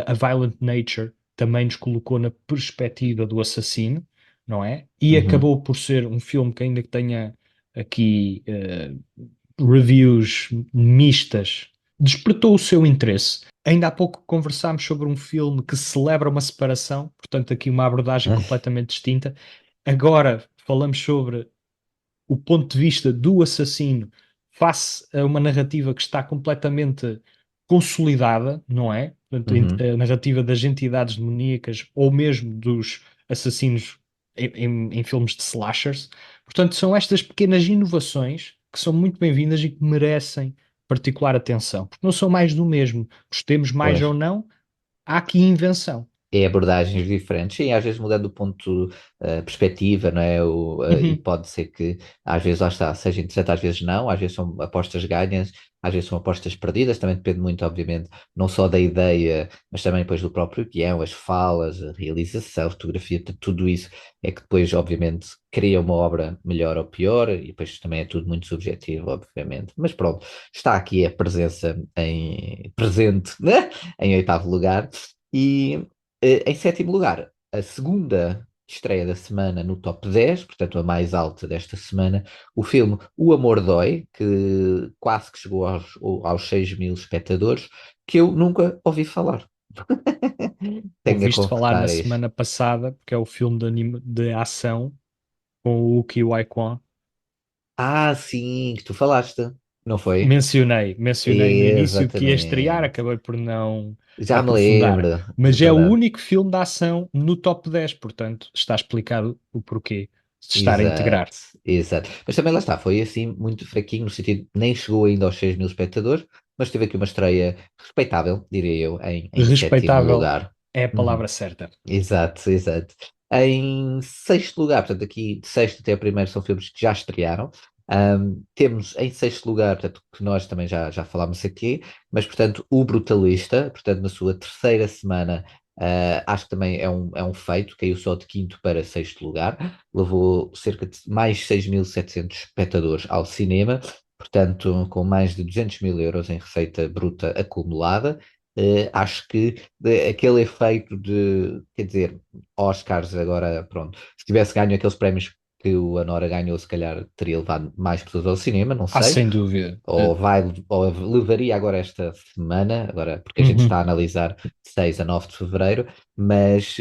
a Violent Nature também nos colocou na perspectiva do assassino, não é? E uhum, acabou por ser um filme que ainda que tenha aqui reviews mistas, despertou o seu interesse. Ainda há pouco conversámos sobre um filme que celebra uma separação, portanto, aqui uma abordagem completamente distinta. Agora falamos sobre o ponto de vista do assassino face a uma narrativa que está completamente consolidada, não é? Portanto, uhum. a narrativa das entidades demoníacas ou mesmo dos assassinos em filmes de slashers. Portanto, são estas pequenas inovações que são muito bem-vindas e que merecem particular atenção, porque não são mais do mesmo. Gostemos mais Pois. ou não, há aqui invenção. É abordagens diferentes, sim, às vezes mudando o ponto, perspectiva, não é? E Uhum. pode ser que às vezes lá está, seja interessante, às vezes não, às vezes são apostas ganhas, às vezes são apostas perdidas, também depende muito, obviamente, não só da ideia, mas também depois do próprio guião, as falas, a realização, a fotografia, tudo isso é que depois, obviamente, cria uma obra melhor ou pior, e depois também é tudo muito subjetivo, obviamente. Mas pronto, está aqui a presença presente, né? Em oitavo lugar. E em sétimo lugar, a segunda estreia da semana no top 10, portanto a mais alta desta semana, o filme O Amor Dói, que quase que chegou aos 6 mil espectadores, que eu nunca ouvi falar. Tenho a Ouviste falar confessar na isto. semana passada, porque é o filme de ação com o Ki Wai Kwan. Ah, sim, que tu falaste, não foi? Mencionei no início que ia estrear, Exatamente. acabei por não Já me aprofundar. lembro, Mas é o verdade. único filme de ação no top 10, portanto, está explicado o porquê de estar a Exato, integrar. exato. Mas também lá está, foi assim muito fraquinho, no sentido, nem chegou ainda aos 6 mil espectadores, mas teve aqui uma estreia respeitável, diria eu, em sétimo Respeitável lugar. é a Uhum. palavra certa. Exato, exato. Em sexto lugar, portanto, aqui de sexto até a primeiro são filmes que já estrearam. Temos em sexto lugar, portanto, que nós também já falámos aqui, mas portanto, O Brutalista, portanto, na sua terceira semana, acho que também é um feito, caiu só de quinto para sexto lugar, levou cerca de mais 6.700 espectadores ao cinema, portanto, com mais de 200 mil euros em receita bruta acumulada. Acho que aquele efeito de, quer dizer, Oscars agora, pronto, se tivesse ganho aqueles prémios que o Anora ganhou, se calhar teria levado mais pessoas ao cinema, não Ah, sei. sem dúvida. Ou levaria agora esta semana, agora, porque a gente está a Uhum. analisar de 6 a 9 de fevereiro, mas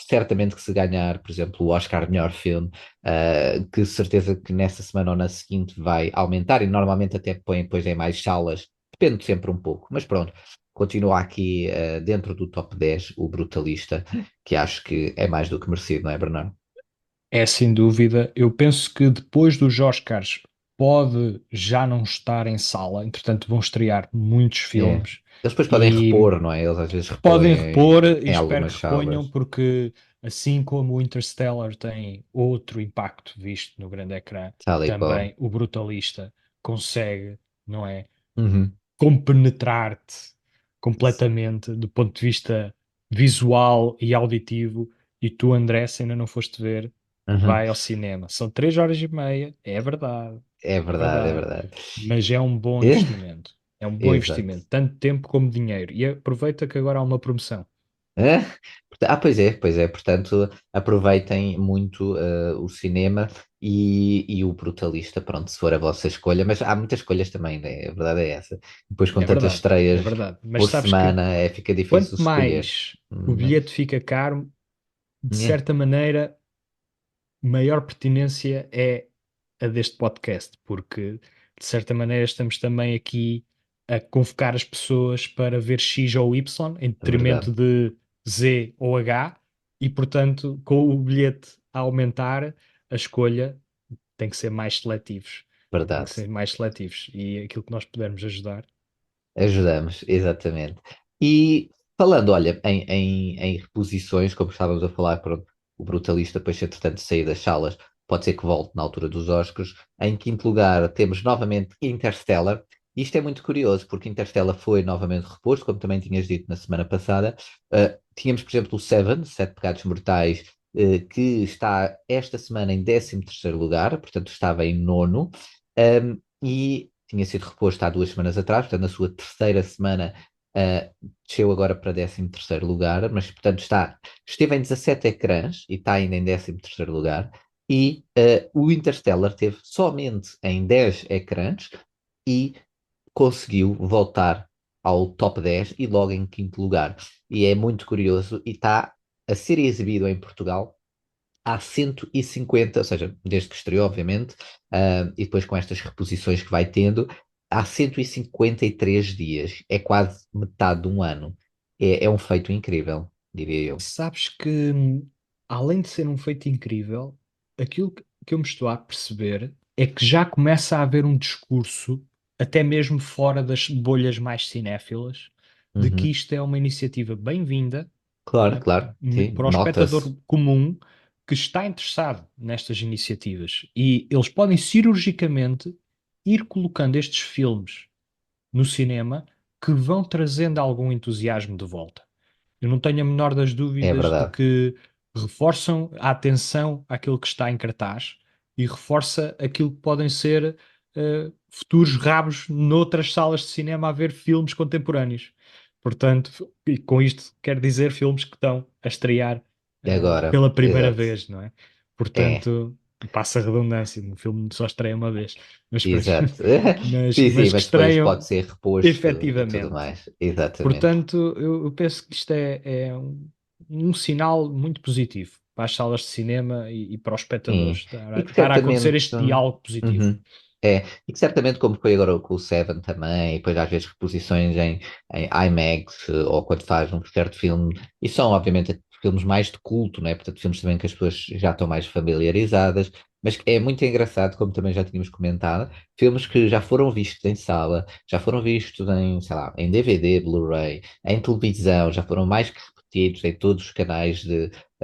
certamente que se ganhar, por exemplo, o Oscar de melhor filme, que certeza que nessa semana ou na seguinte vai aumentar, e normalmente até põe depois em mais salas, depende sempre um pouco, mas pronto, continua aqui dentro do top 10 o Brutalista, que acho que é mais do que merecido, não é, Bernardo? É sem dúvida. Eu penso que depois dos Oscars pode já não estar em sala, entretanto vão estrear muitos É. filmes Eles depois podem e repor, não é? Eles às vezes podem repõem repor e em espero que algumas reponham, salas, porque assim como o Interstellar tem outro impacto visto no grande ecrã, tal e qual. também o Brutalista consegue, não é, Uhum. compenetrar-te completamente do ponto de vista visual e auditivo. E tu, André, se ainda não foste ver, Uhum. vai ao cinema. São 3 horas e meia, É é verdade, é verdade, verdade. mas é um bom É, investimento. É um bom exato. investimento, tanto tempo como dinheiro. E aproveita que agora há uma promoção. É? Pois é, pois é. Portanto, aproveitem muito o cinema e o Brutalista, pronto, se for a vossa escolha. Mas há muitas escolhas também, né? A verdade é essa. Depois, com tantas É estreias verdade. Mas por sabes que semana, fica difícil quanto escolher. mais o Mas, bilhete fica caro, de é, certa maneira maior pertinência é a deste podcast, porque de certa maneira estamos também aqui a convocar as pessoas para ver X ou Y em é verdade, detrimento de Z ou H, e portanto, com o bilhete a aumentar, a escolha tem que ser mais seletivos. Tem que verdade. ser mais seletivos. E aquilo que nós pudermos ajudar. Ajudamos, exatamente. E falando, olha, em reposições, como estávamos a falar, pronto, o Brutalista, depois, entretanto, de sair das salas, pode ser que volte na altura dos Oscars. Em quinto lugar, temos novamente Interstellar. Isto é muito curioso, porque Interstellar foi novamente reposto, como também tinhas dito na semana passada. Tínhamos, por exemplo, o Seven, Sete Pecados Mortais, que está esta semana em 13º lugar, portanto estava em nono. E tinha sido reposto há 2 semanas atrás, portanto, na sua terceira semana, desceu agora para 13º lugar, mas, portanto, esteve em 17 ecrãs e está ainda em 13º lugar. E o Interstellar teve somente em 10 ecrãs e conseguiu voltar ao top 10 e logo em quinto lugar. E é muito curioso e está a ser exibido em Portugal há 150, ou seja, desde que estreou, obviamente, e depois com estas reposições que vai tendo, há 153 dias. É quase metade de um ano. É um feito incrível, diria eu. Sabes que, além de ser um feito incrível, aquilo que eu me estou a perceber é que já começa a haver um discurso, até mesmo fora das bolhas mais cinéfilas, de que Uhum. isto é uma iniciativa bem-vinda, não Claro, é? claro, sim, Para o nota-se. espectador comum que está interessado nestas iniciativas. E eles podem cirurgicamente ir colocando estes filmes no cinema que vão trazendo algum entusiasmo de volta. Eu não tenho a menor das É dúvidas de verdade, que reforçam a atenção àquilo que está em cartaz e reforça aquilo que podem ser futuros rabos noutras salas de cinema a ver filmes contemporâneos. Portanto, e com isto quero dizer filmes que estão a estrear agora, pela primeira exato. vez, não é? É, Portanto, passa a redundância, um filme só estreia uma vez, mas, pronto. exato. Sim, sim, mas que mas depois pode estreiam ser reposto e tudo efetivamente. mais. Exatamente. Portanto, eu penso que isto é um sinal muito positivo para as salas de cinema e para os espectadores. Sim. E Estar, que estar a acontecer certamente. este diálogo positivo. Uhum. E que certamente, como foi agora com o Seven também, e depois às vezes reposições em IMAX, ou quando faz um certo filme, e são obviamente filmes mais de culto, né? Portanto, filmes também que as pessoas já estão mais familiarizadas, mas que é muito engraçado, como também já tínhamos comentado, filmes que já foram vistos em sala, já foram vistos em, sei lá, em DVD, Blu-ray, em televisão, já foram mais que repetidos em todos os canais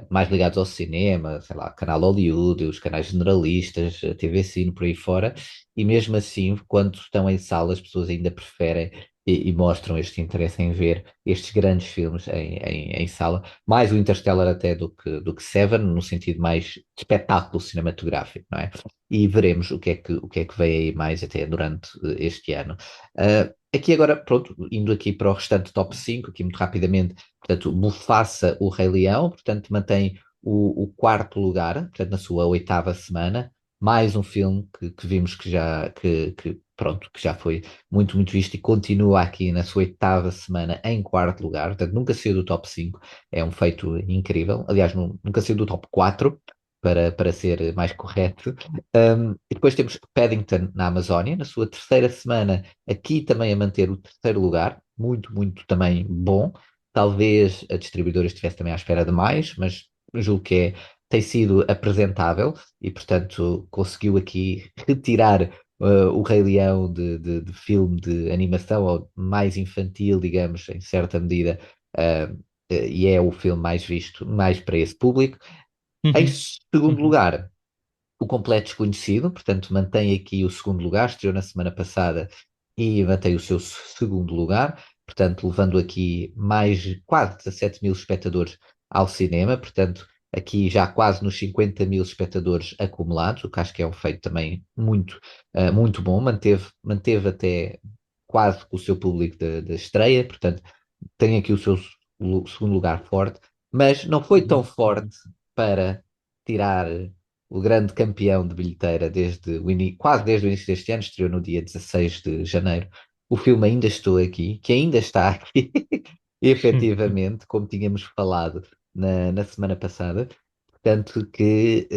mais ligados ao cinema, sei lá, canal Hollywood, os canais generalistas, a TV Cine, por aí fora, e mesmo assim, quando estão em sala, as pessoas ainda preferem e mostram este interesse em ver estes grandes filmes em sala, mais o Interstellar até do que Seven, no sentido mais de espetáculo cinematográfico, não é? E veremos o que é que vem aí mais até durante este ano. Aqui agora, pronto, indo aqui para o restante top 5 aqui muito rapidamente, portanto, Mufasa, o Rei Leão, portanto, mantém o quarto lugar, portanto, na sua oitava semana. Mais um filme que vimos pronto, que já foi muito, muito visto e continua aqui na sua oitava semana em quarto lugar. Portanto, nunca saiu do top 5. É um feito incrível. Aliás, nunca saiu do top 4, para ser mais correto. E depois temos Paddington na Amazónia, na sua terceira semana, aqui também a manter o terceiro lugar, muito, muito também bom. Talvez a distribuidora estivesse também à espera de mais, mas julgo que tem sido apresentável e, portanto, conseguiu aqui retirar o Rei Leão de filme de animação, ou mais infantil, digamos, em certa medida, e é o filme mais visto, mais para esse público. Em Uhum, segundo uhum, lugar, o Completo Desconhecido, portanto, mantém aqui o segundo lugar, estreou na semana passada e mantém o seu segundo lugar, portanto, levando aqui mais quase 17 mil espectadores ao cinema, portanto, aqui já quase nos 50 mil espectadores acumulados, o que acho que é um feito também muito, muito bom, manteve até quase o seu público da estreia, portanto, tem aqui o seu segundo lugar forte, mas não foi tão uhum, forte uhum. para tirar o grande campeão de bilheteira quase desde o início deste ano, estreou no dia 16 de janeiro. O filme Ainda Estou Aqui, que ainda está aqui, efetivamente, como tínhamos falado na semana passada. Portanto, que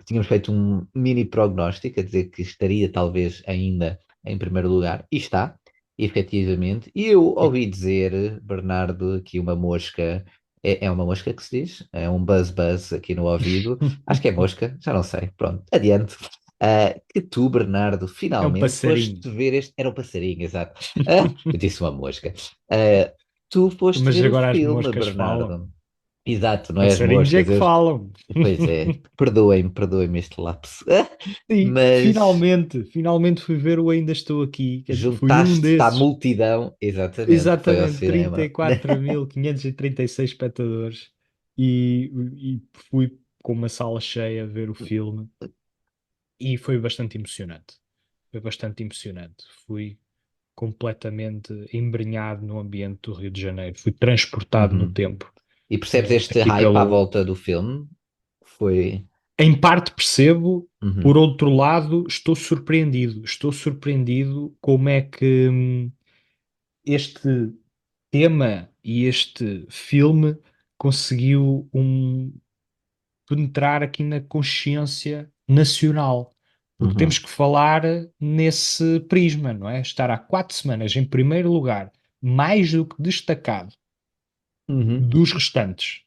tínhamos feito um mini prognóstico, a dizer que estaria talvez ainda em primeiro lugar, e está, efetivamente. E eu ouvi dizer, Bernardo, aqui uma mosca, é uma mosca que se diz, é um buzz aqui no ouvido, acho que é mosca, já não sei, pronto, adiante. Que tu, Bernardo, É um finalmente passarinho. foste ver este. Era um passarinho, exato. Eu disse uma mosca. Ah, Tu foste Mas ver o agora as filme, moscas falam. Bernardo. Exato, não é as Passarinhos é moscas. que falam. Pois é, perdoem-me este lapso. Sim, Mas finalmente fui ver o Ainda Estou Aqui. Quer dizer, fui um juntaste-te à desses. multidão, exatamente, que foi ao Exatamente, cinema. 34.536 espectadores. E fui com uma sala cheia ver o filme. E foi bastante emocionante. Foi bastante emocionante. Fui completamente embrenhado no ambiente do Rio de Janeiro. Fui transportado no Uhum. tempo, E percebes este aqui hype à pelo. volta do filme? Foi. Em parte percebo, por Uhum, outro lado, estou surpreendido. Estou surpreendido como é que este tema e este filme conseguiu penetrar aqui na consciência nacional. Porque temos uhum, que falar nesse prisma, não é? Estar há 4 semanas em primeiro lugar, mais do que destacado uhum. dos restantes.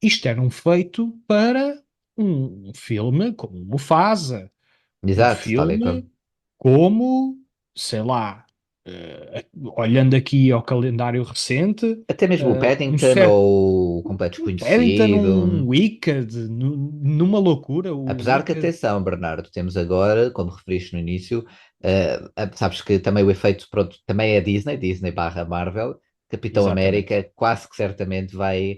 Isto era um feito para um filme como Mufasa, um Exato, tal e qual. filme como, sei lá, olhando aqui ao calendário recente, Até mesmo o um Paddington certo ou o Completo um Paddington, Desconhecido. um Wicked, numa loucura, o Apesar que, Wicked. atenção, Bernardo, temos agora, como referiste no início, sabes que também o efeito, pronto, também é Disney barra Marvel, Capitão Exatamente. América, quase que certamente vai.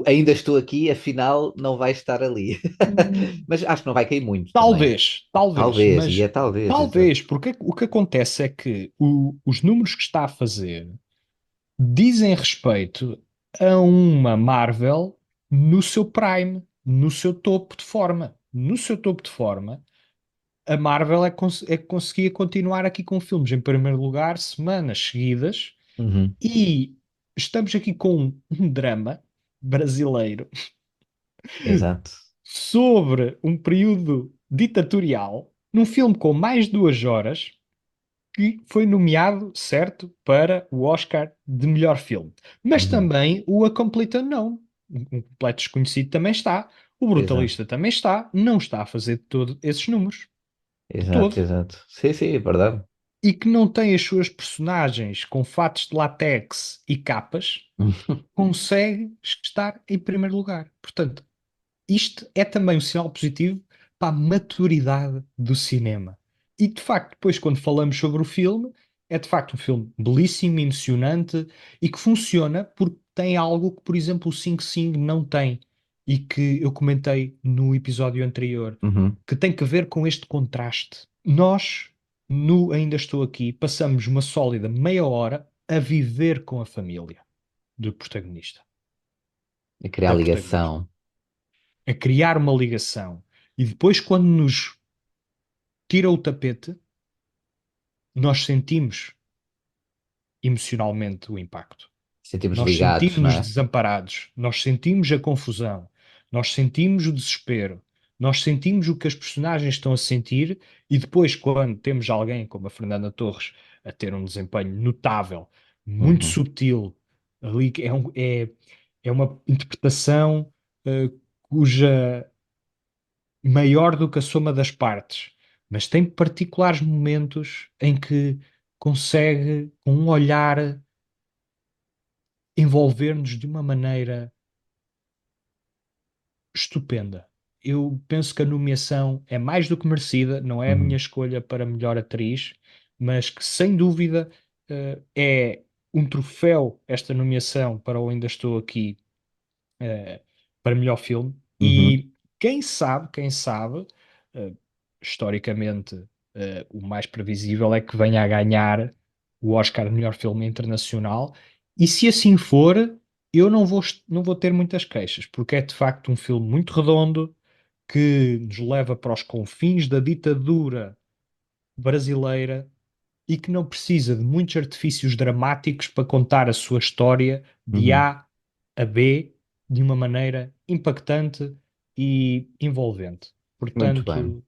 Ainda estou aqui, afinal não vai estar ali. Hum, Mas acho que não vai cair muito também. talvez, Talvez, e é mas talvez, exato. talvez, porque o que acontece é que os números que está a fazer dizem respeito a uma Marvel no seu prime, no seu topo de forma. No seu topo de forma, a Marvel é que conseguia continuar aqui com filmes em primeiro lugar, semanas seguidas, Uhum, e estamos aqui com um drama brasileiro exato. sobre um período ditatorial, num filme com mais de 2 horas, que foi nomeado, certo, para o Oscar de melhor filme. Mas Uhum, também o A Complete Unknown, um completo desconhecido, também está. O exato. Brutalista também está. Não está a fazer de todo esses números. De Exato, todo. exato. Sim, sim, é verdade. E que não tem as suas personagens com fatos de látex e capas, consegue estar em primeiro lugar. Portanto, isto é também um sinal positivo para a maturidade do cinema. E de facto, depois, quando falamos sobre o filme, é de facto um filme belíssimo, emocionante e que funciona porque tem algo que, por exemplo, o Sing Sing não tem e que eu comentei no episódio anterior, Uhum. que tem que ver com este contraste. Nós, no Ainda Estou Aqui, passamos uma sólida meia hora a viver com a família do protagonista, E criar da protagonista. ligação. a criar uma ligação. E depois, quando nos tira o tapete, nós sentimos emocionalmente o impacto. Sentimos Nós ligados, não sentimos-nos é? desamparados, nós sentimos a confusão, nós sentimos o desespero, nós sentimos o que as personagens estão a sentir, e depois, quando temos alguém como a Fernanda Torres a ter um desempenho notável, muito Uhum, sutil, ali que é uma interpretação cuja maior do que a soma das partes, mas tem particulares momentos em que consegue, com um olhar, envolver-nos de uma maneira estupenda. Eu penso que a nomeação é mais do que merecida, não é a minha uhum, escolha para melhor atriz, mas que sem dúvida é um troféu esta nomeação para o Ainda Estou Aqui eh, para melhor filme. uhum, E quem sabe, eh, historicamente, o mais previsível é que venha a ganhar o Oscar de melhor filme internacional. E se assim for, eu não vou ter muitas queixas, porque é de facto um filme muito redondo que nos leva para os confins da ditadura brasileira e que não precisa de muitos artifícios dramáticos para contar a sua história de uhum. A a B de uma maneira impactante e envolvente. Muito bem, Portanto,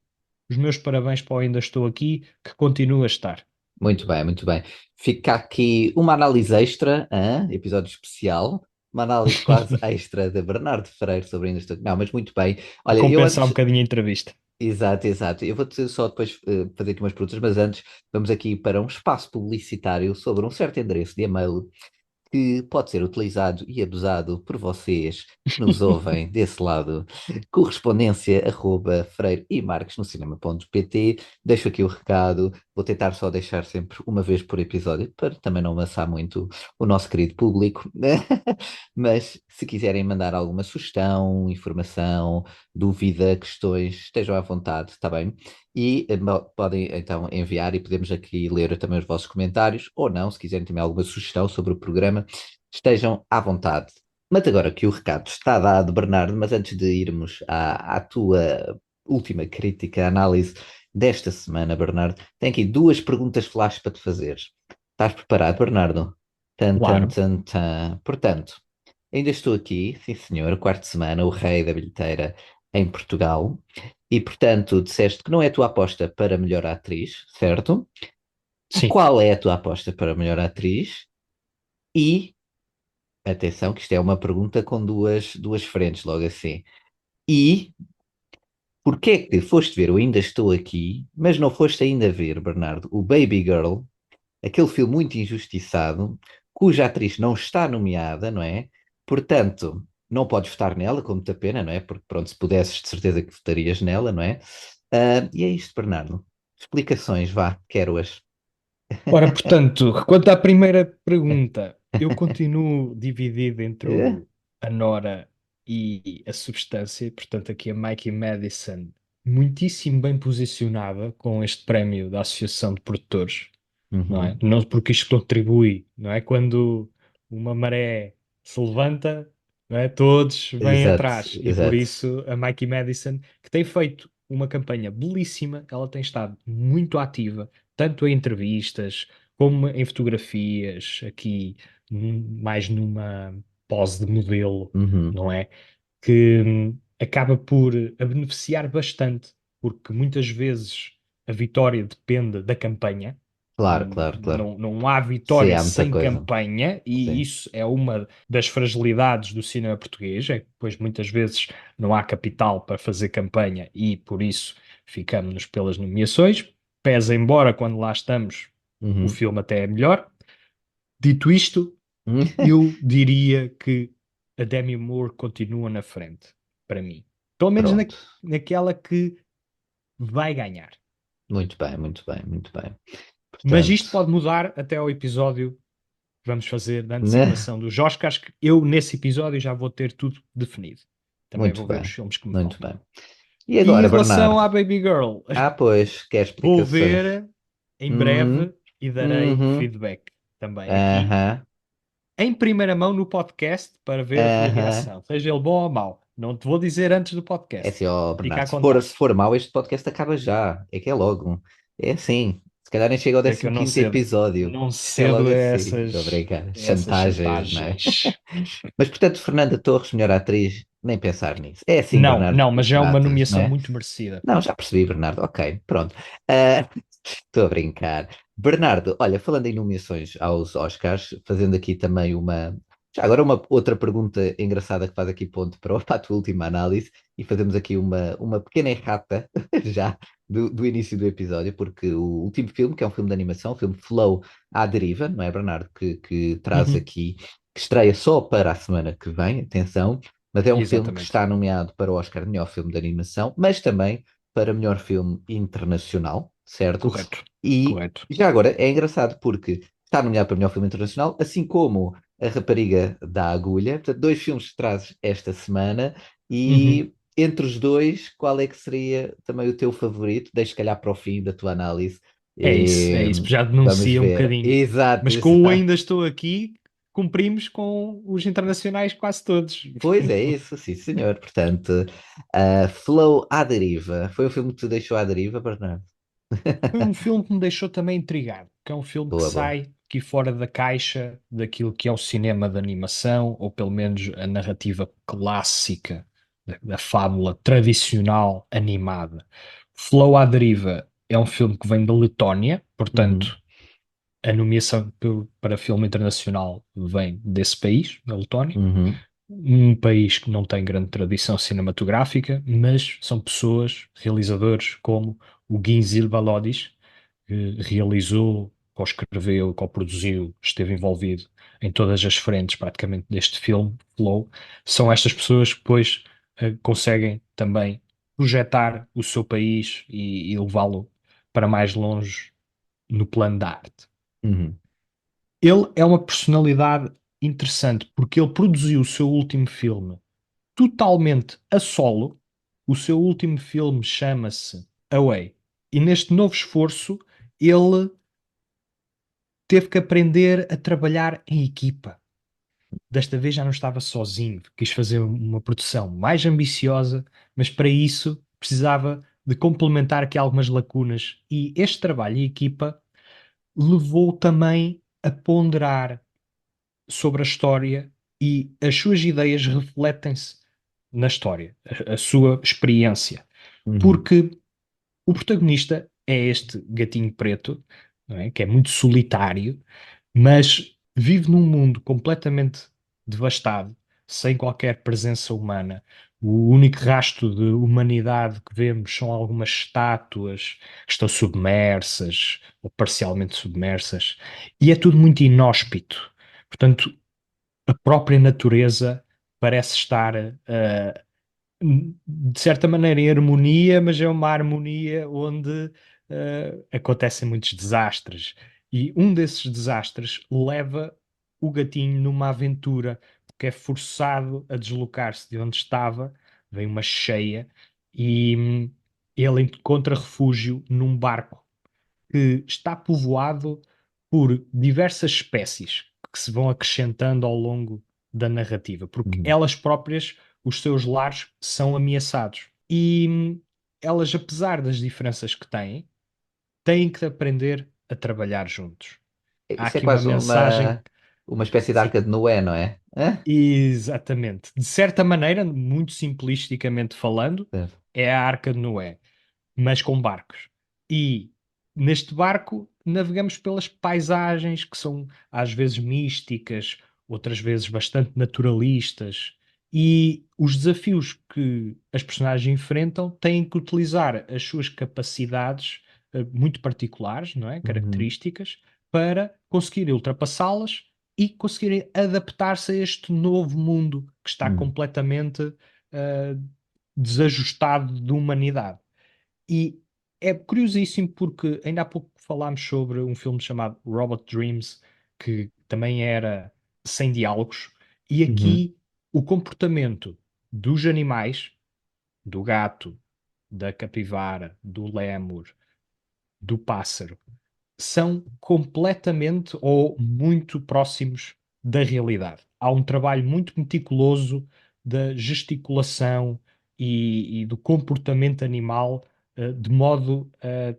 os meus parabéns para o Ainda Estou Aqui, que continua a estar. muito bem, muito bem. Fica aqui uma análise extra, episódio especial, uma análise quase extra de Bernardo Freire sobre ainda estou. Não, mas muito bem. Para Olha, eu compensar um antes. bocadinho a entrevista. Exato, exato. Eu vou-te só depois fazer aqui umas perguntas, mas antes vamos aqui para um espaço publicitário sobre um certo endereço de e-mail que pode ser utilizado e abusado por vocês que nos ouvem desse lado. Correspondência arroba freire e marques no cinema.pt. Deixo aqui o recado. Vou tentar só deixar sempre uma vez por episódio para também não amassar muito o nosso querido público. Mas se quiserem mandar alguma sugestão, informação, dúvida, questões, estejam à vontade, está bem? E podem então enviar e podemos aqui ler também os vossos comentários, ou não, se quiserem também alguma sugestão sobre o programa, estejam à vontade. Mas agora que o recado está dado, Bernardo, mas antes de irmos à tua última crítica, análise desta semana, Bernardo, tenho aqui duas perguntas flash para te fazer. Estás preparado, Bernardo? Tan, tan, Claro. tan, tan. Portanto, ainda estou aqui, sim senhor, quarta semana, o rei da bilheteira em Portugal. E, portanto, disseste que não é a tua aposta para melhor atriz, certo? Sim. Qual é a tua aposta para melhor atriz? E, atenção, que isto é uma pergunta com duas frentes, logo assim. E porquê é que foste ver, eu ainda estou aqui, mas não foste ainda ver, Bernardo, o Baby Girl, aquele filme muito injustiçado, cuja atriz não está nomeada, não é? Portanto, não podes votar nela, como te pena, não é? Porque, pronto, se pudesses, de certeza que votarias nela, não é? E é isto, Bernardo. Explicações, vá, quero-as. Ora, portanto, quanto à primeira pergunta, eu continuo dividido entre a Nora e a substância, portanto, aqui a Mikey Madison, muitíssimo bem posicionada com este prémio da Associação de Produtores, não é? Uhum. Não porque isto contribui, não é? Quando uma maré se levanta, não é? Todos vêm Exato, atrás. E por exato. isso a Mikey Madison, que tem feito uma campanha belíssima, ela tem estado muito ativa, tanto em entrevistas como em fotografias, aqui mais numa pose de modelo, Uhum. não é? Que acaba por a beneficiar bastante, porque muitas vezes a vitória depende da campanha. Claro, claro, claro. Não há Sim, vitória há muita sem coisa. campanha, e Sim. isso é uma das fragilidades do cinema português, é que depois muitas vezes não há capital para fazer campanha e por isso ficamos pelas nomeações. Pese embora quando lá estamos o Uhum. filme até é melhor. Dito isto, eu diria que a Demi Moore continua na frente, para mim. Pelo menos Pronto. naquela que vai ganhar. Muito bem, muito bem, muito bem. Mas Portanto, isto pode mudar até ao episódio que vamos fazer da né? antecipação dos Oscars, que eu, nesse episódio, já vou ter tudo definido. Também Muito vou ver os bem, filmes que me muito faltam. bem. E E em agora, relação Bernardo? à Baby Girl, Ah, pois, quer vou explicações? ver em Uhum. breve e darei Uhum. feedback também aqui Aham. em primeira mão no podcast para ver a tua Aham. reação, seja ele bom ou mau. Não te vou dizer antes do É podcast. assim, ó, Fica Bernardo, a se for, contar. se for mau, este podcast acaba já. É que é logo. É assim. Se calhar nem chega ao É que eu décimo não quinto cedo. episódio. Não É logo cedo a assim. Estou a brincar. a essas Chantagens, não é? chantagens. Mas, portanto, Fernanda Torres, melhor atriz, nem pensar nisso. É assim, Não, Bernardo, não, que mas é uma tratas, não nomeação é? muito merecida. Não, já percebi, Bernardo. Ok, pronto. Estou a brincar. Bernardo, olha, falando em nomeações aos Oscars, fazendo aqui também uma. Já agora, uma outra pergunta engraçada que faz aqui ponto para a tua última análise, e fazemos aqui uma pequena errata já do início do episódio, porque o último filme, que é um filme de animação, o filme Flow à Deriva, não é, Bernardo? Que traz Uhum, aqui, que estreia só para a semana que vem, atenção, mas é um filme que exatamente. está nomeado para o Oscar de melhor filme de animação, mas também para melhor filme internacional, certo? Correto, E correto. já agora é engraçado porque está nomeado para melhor filme internacional, assim como A Rapariga da Agulha, portanto, dois filmes que trazes esta semana, Uhum. e entre os dois, qual é que seria também o teu favorito? Deixa, se calhar, para o fim da tua análise. É E, isso, já vamos denuncia um ver. bocadinho. Exato, Mas com o exato. ainda estou aqui, cumprimos com os internacionais quase todos. Pois é, isso, sim, senhor. Portanto, Flow à Deriva. Foi o filme que te deixou à deriva, Bernardo? Foi um filme que me deixou também intrigado, que é um filme que Boa, boa. sai aqui fora da caixa daquilo que é o cinema de animação, ou pelo menos a narrativa clássica da fábula tradicional animada. Flow à Deriva é um filme que vem da Letónia, Uhum, portanto, a nomeação para filme internacional vem desse país, da Letónia. uhum, Um país que não tem grande tradição cinematográfica, mas são pessoas, realizadores como o Ginzil Valodis, que realizou, co-escreveu, co-produziu, esteve envolvido em todas as frentes praticamente deste filme, Flow. São estas pessoas que depois conseguem também projetar o seu país e levá-lo para mais longe no plano da arte. uhum, Ele é uma personalidade interessante porque ele produziu o seu último filme totalmente a solo. O seu último filme chama-se Away. E neste novo esforço, ele teve que aprender a trabalhar em equipa. Desta vez já não estava sozinho, quis fazer uma produção mais ambiciosa, mas para isso precisava de complementar aqui algumas lacunas. E este trabalho em equipa levou também a ponderar sobre a história e as suas ideias refletem-se na história, a sua experiência. uhum. Porque o protagonista é este gatinho preto, não é? Que é muito solitário, mas vive num mundo completamente devastado, sem qualquer presença humana. O único rastro de humanidade que vemos são algumas estátuas que estão submersas ou parcialmente submersas, e é tudo muito inóspito. Portanto, a própria natureza parece estar, de certa maneira, em harmonia, mas é uma harmonia onde acontecem muitos desastres. E um desses desastres leva o gatinho numa aventura, porque é forçado a deslocar-se de onde estava, vem uma cheia, e ele encontra refúgio num barco que está povoado por diversas espécies que se vão acrescentando ao longo da narrativa, porque Uhum. elas próprias, os seus lares, são ameaçados. E elas, apesar das diferenças que têm, têm que aprender a trabalhar juntos. Há Isso é aqui uma quase mensagem. uma espécie de Sim, arca de Noé, não é? Hã? exatamente. De certa maneira, muito simplisticamente falando, Certo. é a Arca de Noé, mas com barcos. E neste barco navegamos pelas paisagens que são às vezes místicas, outras vezes bastante naturalistas. E os desafios que as personagens enfrentam têm que utilizar as suas capacidades muito particulares, não é? Uhum, Características, para conseguirem ultrapassá-las e conseguirem adaptar-se a este novo mundo que está uhum, completamente eh, desajustado de humanidade. E é curiosíssimo porque ainda há pouco falámos sobre um filme chamado Robot Dreams, que também era sem diálogos, e uhum, aqui o comportamento dos animais, do gato, da capivara, do lémur, do pássaro, são completamente ou muito próximos da realidade. Há um trabalho muito meticuloso da gesticulação e do comportamento animal, de modo a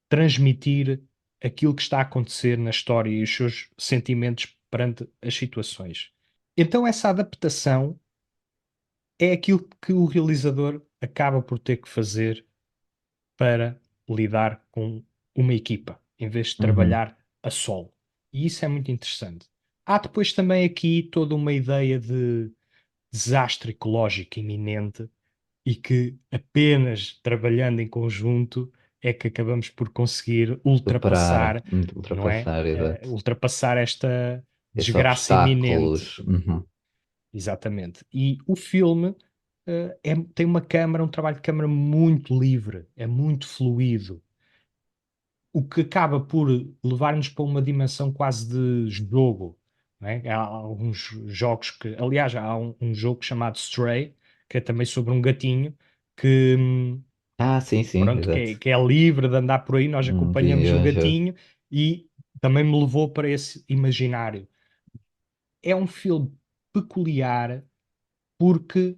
transmitir aquilo que está a acontecer na história e os seus sentimentos perante as situações. Então, essa adaptação é aquilo que o realizador acaba por ter que fazer para lidar com uma equipa, em vez de Uhum. trabalhar a solo. E isso é muito interessante. Há depois também aqui toda uma ideia de desastre ecológico iminente e que apenas trabalhando em conjunto é que acabamos por conseguir Superar, ultrapassar, não é? ultrapassar, exato. Ultrapassar esta Esses desgraça iminente. obstáculos. Uhum. Exatamente. E o filme tem uma câmara, um trabalho de câmara muito livre, é muito fluido, o que acaba por levar-nos para uma dimensão quase de jogo, não é? Há alguns jogos que, aliás, há um jogo chamado Stray, que é também sobre um gatinho que, Ah, sim, sim, pronto, exato. que é livre de andar por aí, nós Vi acompanhamos o um jogo. gatinho e também me levou para esse imaginário. É um filme peculiar porque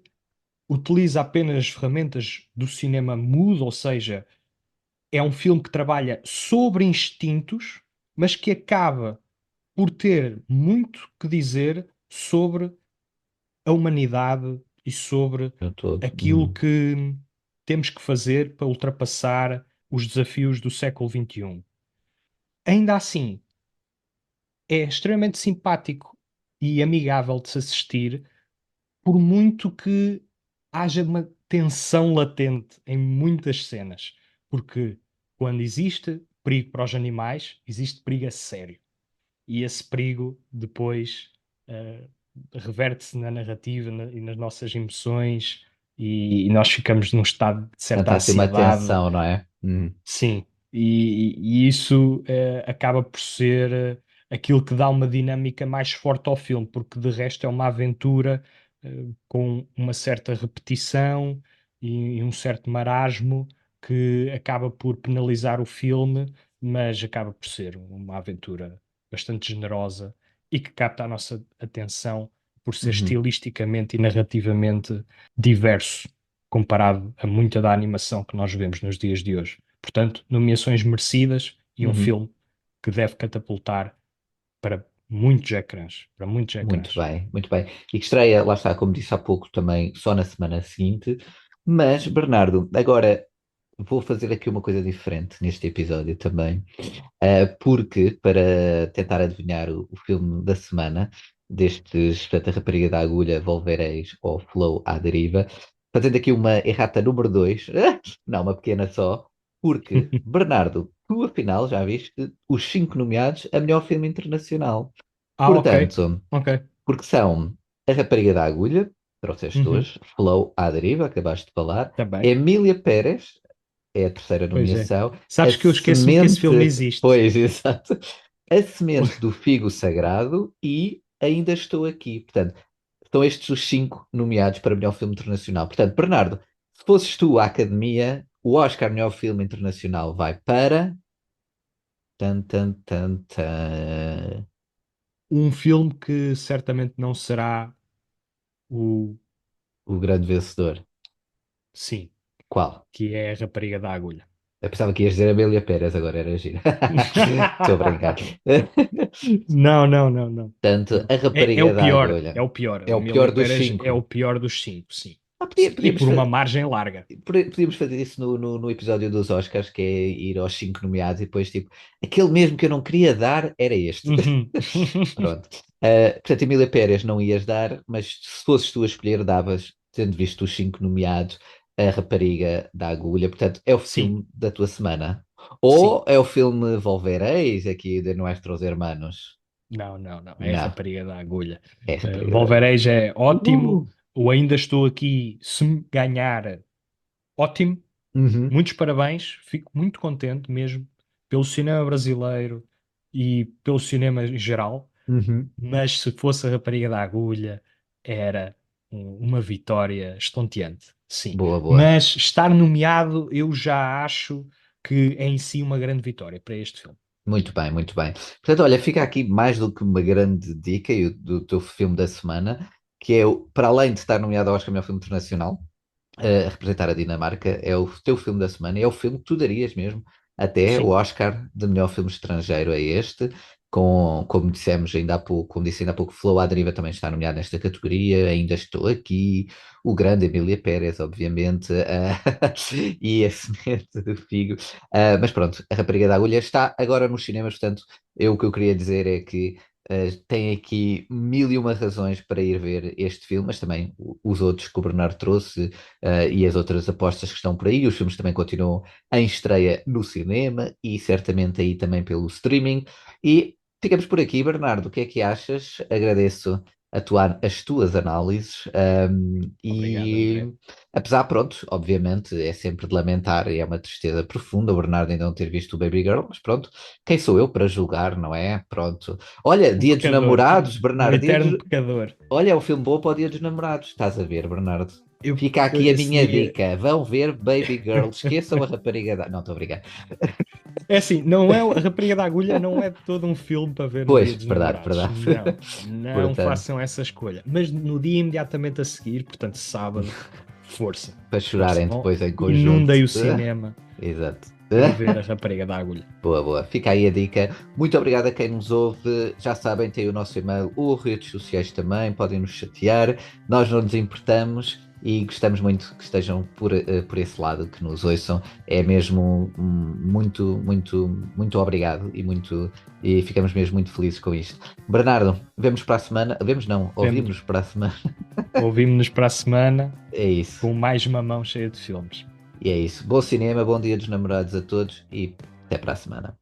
utiliza apenas as ferramentas do cinema mudo, ou seja, é um filme que trabalha sobre instintos, mas que acaba por ter muito que dizer sobre a humanidade e sobre Eu todo. aquilo que temos que fazer para ultrapassar os desafios do século XXI. Ainda assim, é extremamente simpático e amigável de se assistir, por muito que haja uma tensão latente em muitas cenas, porque quando existe perigo para os animais, existe perigo a sério. E esse perigo depois eh, reverte-se na narrativa e nas nossas emoções, e nós ficamos num estado de Portanto, certa há assim uma ansiedade. tensão, não é? Sim, e isso acaba por ser aquilo que dá uma dinâmica mais forte ao filme, porque de resto é uma aventura com uma certa repetição e um certo marasmo que acaba por penalizar o filme, mas acaba por ser uma aventura bastante generosa e que capta a nossa atenção por ser Uhum. estilisticamente e narrativamente diverso, comparado a muita da animação que nós vemos nos dias de hoje. Portanto, nomeações merecidas e um Uhum. filme que deve catapultar para muitos ecrãs, para muitos Muito ecrãs. bem, muito bem. E que estreia, lá está, como disse há pouco, também só na semana seguinte. Mas, Bernardo, agora vou fazer aqui uma coisa diferente neste episódio também. Porque, para tentar adivinhar o filme da semana, destes, portanto, a Rapariga da Agulha, Volvereis ou Flow à Deriva, fazendo aqui uma errata número 2, não, uma pequena só, porque, Bernardo, tu afinal já viste os 5 nomeados a melhor filme internacional. Ah, ok, Portanto, ok. porque são A Rapariga da Agulha, trouxeste Uhum, hoje, Flow à Deriva, acabaste de falar, tá bem. Emília Pérez, é a terceira Pois é. nomeação. A Sabes que eu esqueço-me que esse semente, filme existe. pois, exato. A semente do figo sagrado e Ainda Estou Aqui. Portanto, são estes os 5 nomeados para melhor filme internacional. Portanto, Bernardo, se fosses tu à Academia, o Oscar melhor filme internacional vai para. Tan, tan, tan, tan. Um filme que certamente não será o O grande vencedor. sim, Qual? que é a Rapariga da Agulha. Eu pensava que ias dizer a Amélia Pérez, agora era giro. Estou a brincar. Não, não, não, não. Portanto, Não. a É Rapariga o da pior, Agulha é o pior. é A o Emília pior dos Pérez é o 5. pior dos cinco, sim. Sim. E Podíamos, por uma margem larga. podíamos fazer isso no episódio dos Oscars, que é ir aos 5 nomeados e depois, tipo, aquele mesmo que eu não queria dar era este. Uhum. Pronto. Portanto, Emília Pérez não ias dar, mas se fosses tu a escolher, davas, tendo visto os 5 nomeados, a Rapariga da Agulha. Portanto, é o Sim, filme da tua semana. sim. Ou é o filme Volvereis, aqui de Nuestros Hermanos? Não, não, não. É a Não, Rapariga da Agulha. é a Rapariga da Agulha. Volvereja é ótimo. Uh! O Ainda Estou Aqui, se me ganhar, ótimo. Uhum, Muitos parabéns. Fico muito contente mesmo pelo cinema brasileiro e pelo cinema em geral. uhum. Mas se fosse a Rapariga da Agulha, era uma vitória estonteante. Sim. Boa, boa. Mas estar nomeado, eu já acho que é em si uma grande vitória para este filme. Muito bem, muito bem. Portanto, olha, fica aqui mais do que uma grande dica e do teu filme da semana, que é, para além de estar nomeado ao Oscar Melhor Filme Internacional, a representar a Dinamarca, é o teu filme da semana, é o filme que tu darias mesmo até o Sim, Oscar de melhor filme estrangeiro a este, como dissemos ainda há pouco, como disse ainda há pouco, Flow à Deriva também está nomeado nesta categoria, Ainda Estou Aqui, o grande Emília Pérez, obviamente, e a Semente do Figo, mas pronto, a Rapariga da Agulha está agora nos cinemas, portanto, o que eu queria dizer é que tem aqui mil e uma razões para ir ver este filme, mas também os outros que o Bernardo trouxe, e as outras apostas que estão por aí. Os filmes também continuam em estreia no cinema e certamente aí também pelo streaming. E ficamos por aqui, Bernardo. O que é que achas? Agradeço as tuas análises, obrigado, André. e apesar, pronto, obviamente é sempre de lamentar e é uma tristeza profunda o Bernardo ainda não ter visto o Baby Girl, mas pronto, quem sou eu para julgar, não é? Pronto. Olha, Um Dia dos pecador, Namorados, um Bernardo, eterno pecador. olha, é um filme bom para o Dia dos Namorados, estás a ver, Bernardo? Eu, Fica aqui a esse minha dia. dica. Vão ver Baby Girl. Esqueçam a rapariga da... Não, estou a brincar. É assim, não é, a Rapariga da Agulha não é de todo um filme para ver no Pois, Dia dos verdade, Namorados. verdade. Não, não Portanto, façam essa escolha. Mas no dia imediatamente a seguir, portanto, sábado, força, para força. chorarem Vão, depois em conjunto. inundem o cinema Exato. para ver a Rapariga da Agulha. Boa, boa. Fica aí a dica. Muito obrigado a quem nos ouve. Já sabem, tem o nosso e-mail ou redes sociais também. Podem nos chatear. Nós não nos importamos e gostamos muito que estejam por esse lado, que nos ouçam. É mesmo muito, muito, muito obrigado e ficamos mesmo muito felizes com isto. Bernardo, vemos para a semana. Vemos não, Vemos, ouvimos para a semana. ouvimos-nos para a semana É isso. com mais uma mão cheia de filmes. E é isso. Bom cinema, bom dia dos namorados a todos e até para a semana.